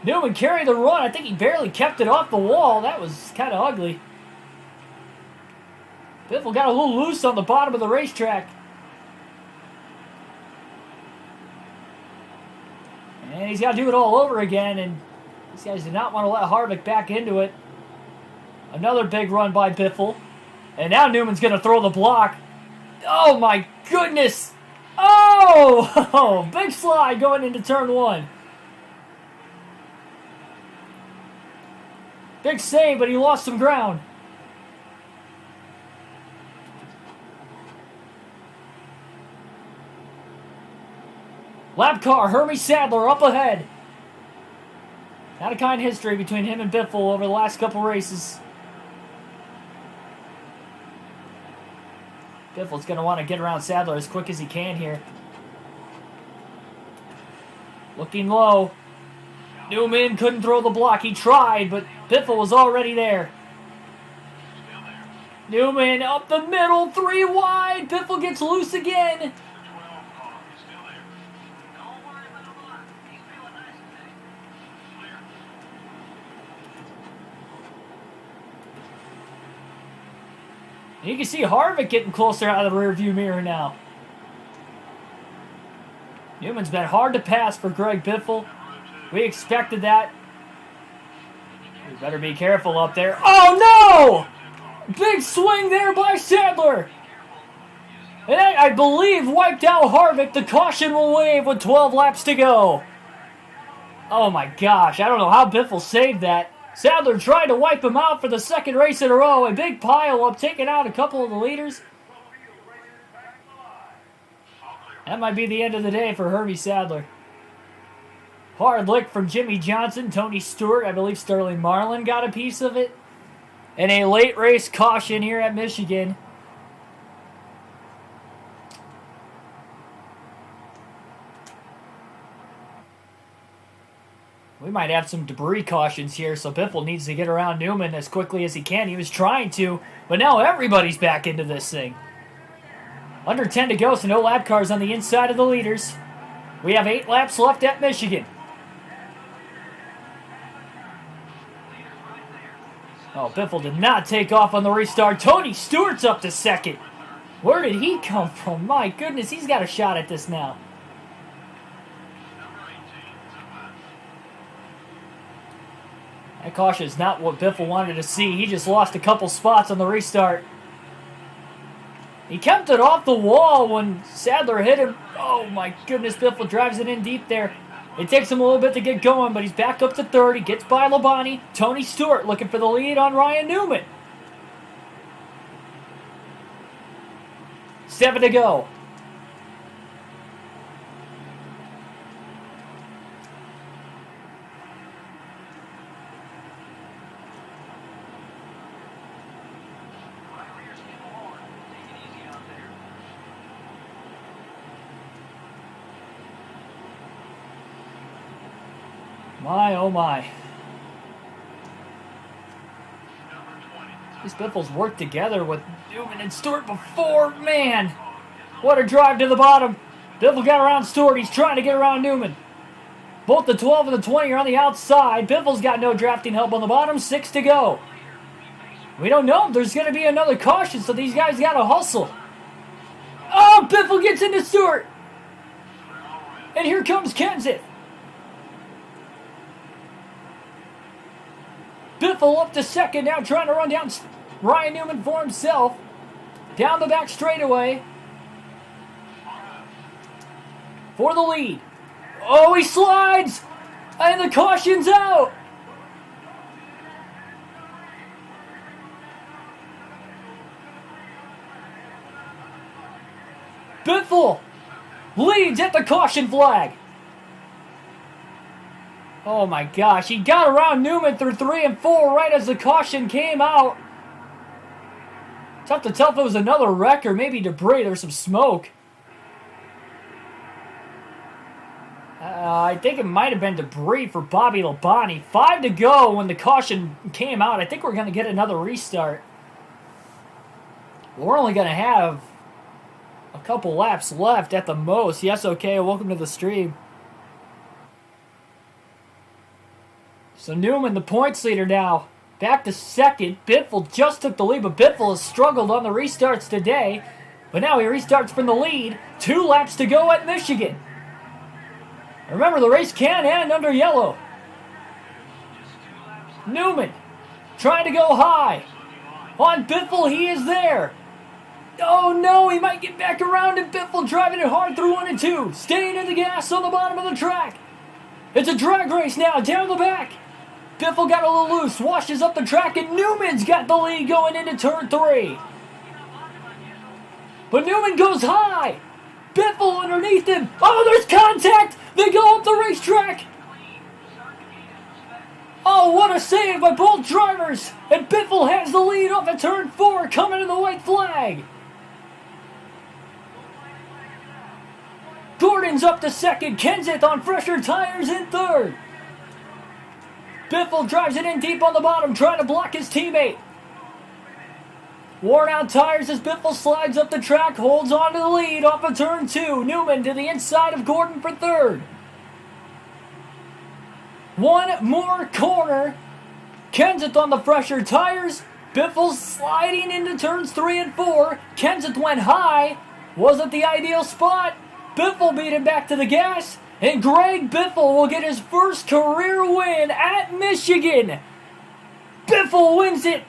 S1: Newman carried the run. I think he barely kept it off the wall. That was kind of ugly. Biffle got a little loose on the bottom of the racetrack. And he's got to do it all over again, and these guys did not want to let Harvick back into it. Another big run by Biffle. And now Newman's going to throw the block. Oh, my goodness. Oh, big slide going into turn 1. Big save, but he lost some ground. Lap car, Hermie Sadler up ahead. Not a kind history between him and Biffle over the last couple races. Biffle's going to want to get around Sadler as quick as he can here. Looking low. Newman couldn't throw the block. He tried, but Biffle was already there. Newman up the middle, 3 wide. Biffle gets loose again. You can see Harvick getting closer out of the rearview mirror now. Newman's been hard to pass for Greg Biffle. We expected that. You better be careful up there. Oh no! Big swing there by Sadler. And that, I believe, wiped out Harvick. The caution will wave with 12 laps to go. Oh my gosh, I don't know how Biffle saved that. Sadler tried to wipe him out for the second race in a row. A big pile up, taking out a couple of the leaders. That might be the end of the day for Herbie Sadler. Hard lick from Jimmy Johnson, Tony Stewart. I believe Sterling Marlin got a piece of it. And a late race caution here at Michigan. We might have some debris cautions here, so Biffle needs to get around Newman as quickly as he can. He was trying to, but now everybody's back into this thing. Under 10 to go, so no lap cars on the inside of the leaders. We have 8 laps left at Michigan. Oh, Biffle did not take off on the restart. Tony Stewart's up to second. Where did he come from? My goodness, he's got a shot at this now. That caution is not what Biffle wanted to see. He just lost a couple spots on the restart. He kept it off the wall when Sadler hit him. Oh my goodness, Biffle drives it in deep there. It takes him a little bit to get going, but he's back up to third. He gets by Labonte. Tony Stewart looking for the lead on Ryan Newman. 7 to go. My, oh my. These Biffles worked together with Newman and Stewart before. Man, what a drive to the bottom. Biffle got around Stewart. He's trying to get around Newman. Both the 12 and the 20 are on the outside. Biffle's got no drafting help on the bottom. 6 to go. We don't know if there's going to be another caution, so these guys got to hustle. Oh, Biffle gets into Stewart. And here comes Kenseth. Biffle up to second now, trying to run down Ryan Newman for himself. Down the back straightaway. For the lead. Oh, he slides! And the caution's out! Biffle leads at the caution flag. Oh my gosh, he got around Newman through 3 and 4 right as the caution came out. Tough to tell if it was another wreck or maybe debris. There was some smoke. I think it might have been debris for Bobby Labonte. 5 to go when the caution came out. I think we're going to get another restart. We're only going to have a couple laps left at the most. Yes, okay, welcome to the stream. So Newman, the points leader now, back to second. Biffle just took the lead, but Biffle has struggled on the restarts today. But now he restarts from the lead. 2 laps to go at Michigan. Remember, the race can end under yellow. Newman trying to go high. On Biffle, he is there. Oh no, he might get back around, and Biffle driving it hard through 1 and 2. Staying in the gas on the bottom of the track. It's a drag race now, down the back. Biffle got a little loose, washes up the track, and Newman's got the lead going into turn 3. But Newman goes high. Biffle underneath him. Oh, there's contact. They go up the racetrack. Oh, what a save by both drivers. And Biffle has the lead off at turn 4, coming to the white flag. Gordon's up to second. Kenseth on fresher tires in third. Biffle drives it in deep on the bottom, trying to block his teammate. Worn out tires as Biffle slides up the track, holds on to the lead off of turn 2. Newman to the inside of Gordon for third. One more corner. Kenseth on the fresher tires. Biffle sliding into turns 3 and 4. Kenseth went high. Wasn't the ideal spot. Biffle beat him back to the gas. And Greg Biffle will get his first career win at Michigan. Biffle wins it.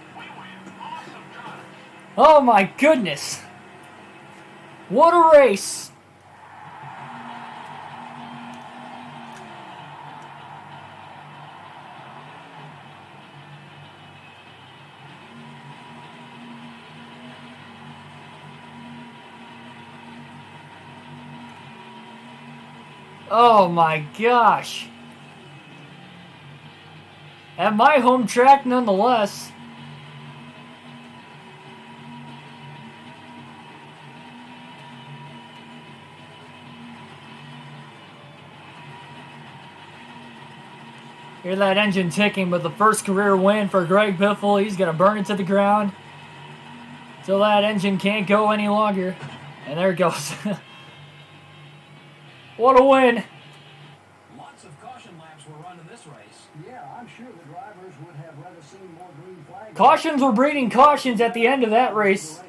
S1: Oh my goodness. What a race. Oh my gosh. At my home track nonetheless. Hear that engine ticking, but the first career win for Greg Biffle. He's going to burn it to the ground till that engine can't go any longer. And there it goes. What a win.
S2: Lots of caution laps were run in this race.
S3: Yeah, I'm sure the drivers would have rather seen more green flags.
S1: Cautions were breeding cautions at the end of that race.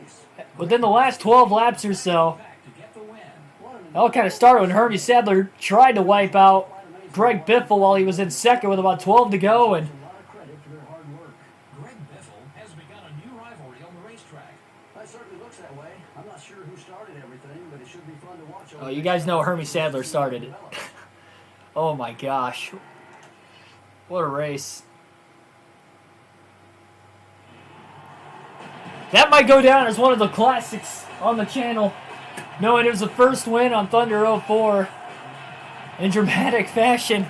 S1: Within the last 12 laps or so. It all kind of started when Hermie Sadler tried to wipe out Greg Biffle while he was in second with about 12 to go. And
S3: A lot of credit for their hard work.
S2: Greg Biffle has begun a new rivalry on the racetrack.
S3: That certainly looks that way. I'm not sure who started everything, but it should be fun to watch.
S1: oh, you guys know Hermie Sadler started it. Oh my gosh. What a race. That might go down as one of the classics on the channel. Knowing it was the first win on Thunder 04 in dramatic fashion.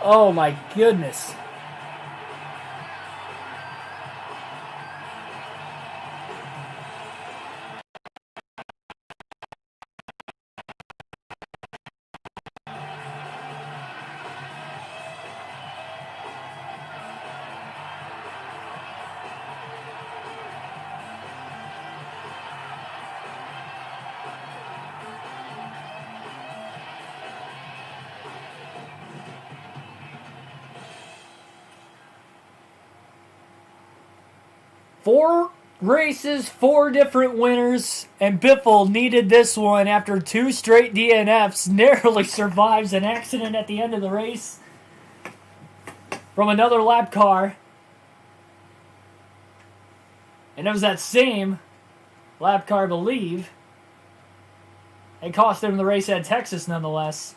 S1: Oh my goodness. Four races, 4 different winners, and Biffle needed this one after 2 straight DNFs. Narrowly survives an accident at the end of the race from another lap car. And it was that same lap car, I believe. It cost him the race at Texas nonetheless.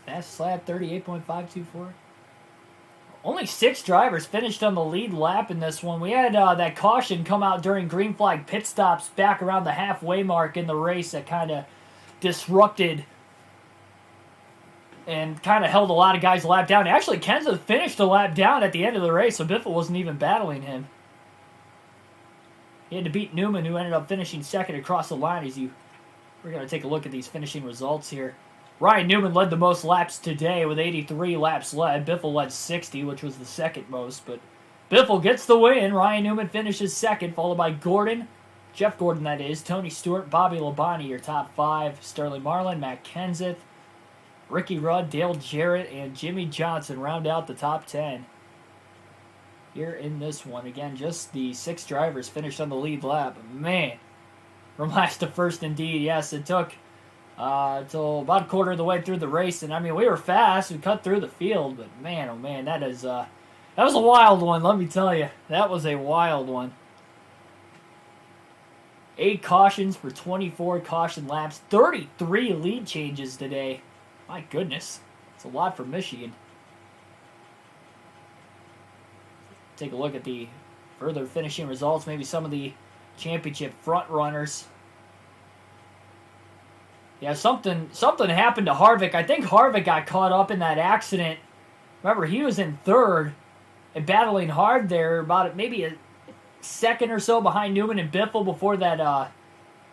S1: Fast lap 38.524. Only 6 drivers finished on the lead lap in this one. We had that caution come out during green flag pit stops back around the halfway mark in the race that kind of disrupted and kind of held a lot of guys' lap down. Actually, Kenseth finished a lap down at the end of the race, so Biffle wasn't even battling him. He had to beat Newman, who ended up finishing second across the line. We're going to take a look at these finishing results here. Ryan Newman led the most laps today with 83 laps led. Biffle led 60, which was the second most. But Biffle gets the win. Ryan Newman finishes second, followed by Gordon. Jeff Gordon, that is. Tony Stewart, Bobby Labonte, your top 5. Sterling Marlin, Matt Kenseth, Ricky Rudd, Dale Jarrett, and Jimmy Johnson round out the top 10. Here in this one. Again, just the 6 drivers finished on the lead lap. Man, from last to first indeed. Yes, it took till about a quarter of the way through the race, and I mean, we were fast. We cut through the field, but man, oh man, that was a wild one. Let me tell you, that was a wild one. 8 cautions for 24 caution laps, 33 lead changes today. My goodness, it's a lot for Michigan. Take a look at the further finishing results. Maybe some of the championship front runners. Yeah, something happened to Harvick. I think Harvick got caught up in that accident. Remember, he was in third and battling hard there about maybe second or so behind Newman and Biffle before that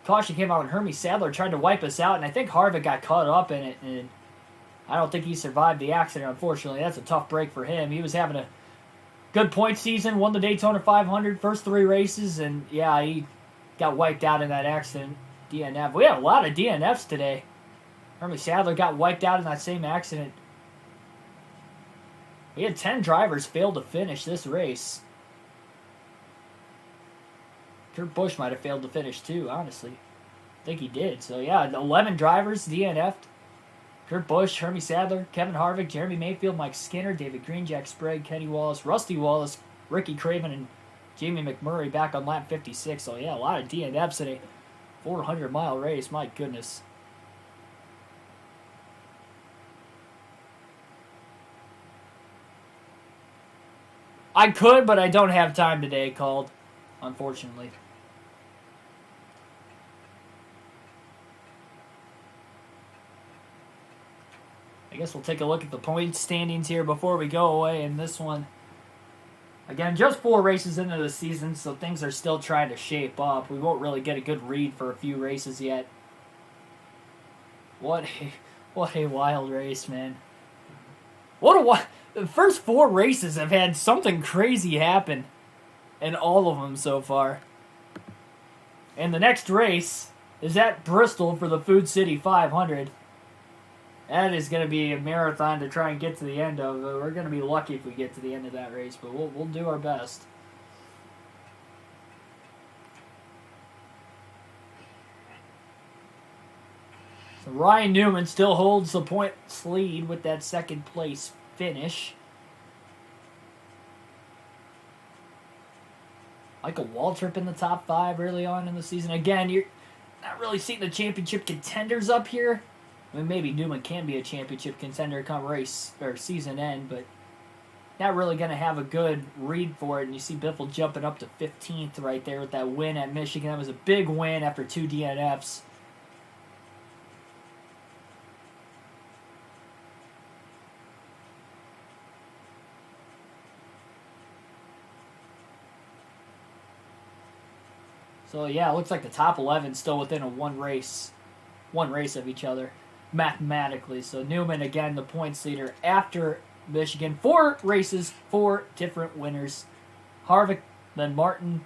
S1: caution came out when Hermie Sadler tried to wipe us out, and I think Harvick got caught up in it, and I don't think he survived the accident, unfortunately. That's a tough break for him. He was having a good point season, won the Daytona 500, first 3 races, and yeah, he got wiped out in that accident. DNF. We had a lot of DNFs today. Hermie Sadler got wiped out in that same accident. We had 10 drivers fail to finish this race. Kurt Busch might have failed to finish too, honestly. I think he did. So yeah, 11 drivers DNF'd. Kurt Busch, Hermie Sadler, Kevin Harvick, Jeremy Mayfield, Mike Skinner, David Green, Jack Sprague, Kenny Wallace, Rusty Wallace, Ricky Craven, and Jamie McMurray back on lap 56. So yeah, a lot of DNFs in a 400-mile race. My goodness. I could, but I don't have time today, called, unfortunately. I guess we'll take a look at the point standings here before we go away in this one. Again, just 4 races into the season, so things are still trying to shape up. We won't really get a good read for a few races yet. What a wild race, man. The first 4 races have had something crazy happen in all of them so far. And the next race is at Bristol for the Food City 500. That is going to be a marathon to try and get to the end of. We're going to be lucky if we get to the end of that race, but we'll do our best. So Ryan Newman still holds the points lead with that second place finish. Michael Waltrip in the top 5 early on in the season. Again, you're not really seeing the championship contenders up here. I mean, maybe Newman can be a championship contender come race or season end, but not really going to have a good read for it. And you see Biffle jumping up to 15th right there with that win at Michigan. That was a big win after 2 DNFs. So yeah, it looks like the top 11 still within a one race of each other mathematically. So Newman again the points leader after Michigan. 4 races, 4 different winners. Harvick, then Martin,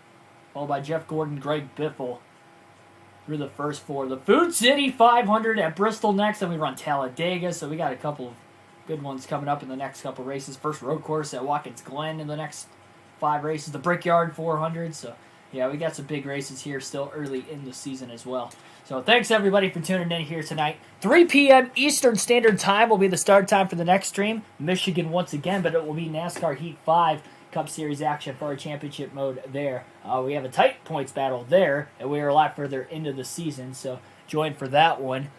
S1: followed by Jeff Gordon, Greg Biffle through the first 4. The Food City 500 at Bristol next, then we run Talladega. So we got a couple of good ones coming up in the next couple races. First road course at Watkins Glen in the next 5 races. The Brickyard 400. So yeah, we got some big races here still early in the season as well. So thanks everybody for tuning in here tonight. 3 p.m. Eastern Standard Time will be the start time for the next stream. Michigan once again, but it will be NASCAR Heat 5 Cup Series action for our championship mode there. We have a tight points battle there, and we are a lot further into the season, so join for that one.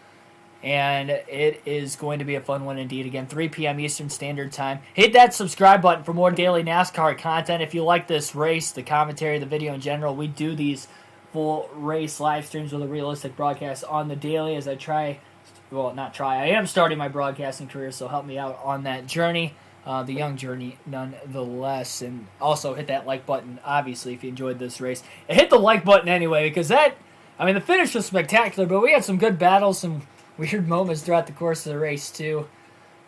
S1: And it is going to be a fun one indeed. Again, 3 p.m. Eastern Standard Time. Hit that subscribe button for more daily NASCAR content. If you like this race, the commentary, the video in general, we do these full race live streams with a realistic broadcast on the daily as I I am starting my broadcasting career, so help me out on that journey. The young journey, nonetheless. And also hit that like button, obviously, if you enjoyed this race. And hit the like button anyway, because the finish was spectacular, but we had some good battles, some weird moments throughout the course of the race too,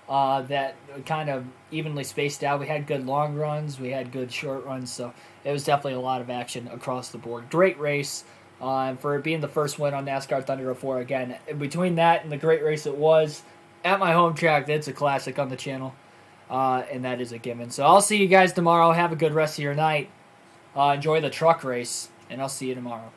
S1: that kind of evenly spaced out. We had good long runs, we had good short runs, so it was definitely a lot of action across the board. Great race, for it being the first win on NASCAR Thunder 04. Again, between that and the great race it was at my home track, that's a classic on the channel, and that is a given. So I'll see you guys tomorrow. Have a good rest of your night. Enjoy the truck race, and I'll see you tomorrow.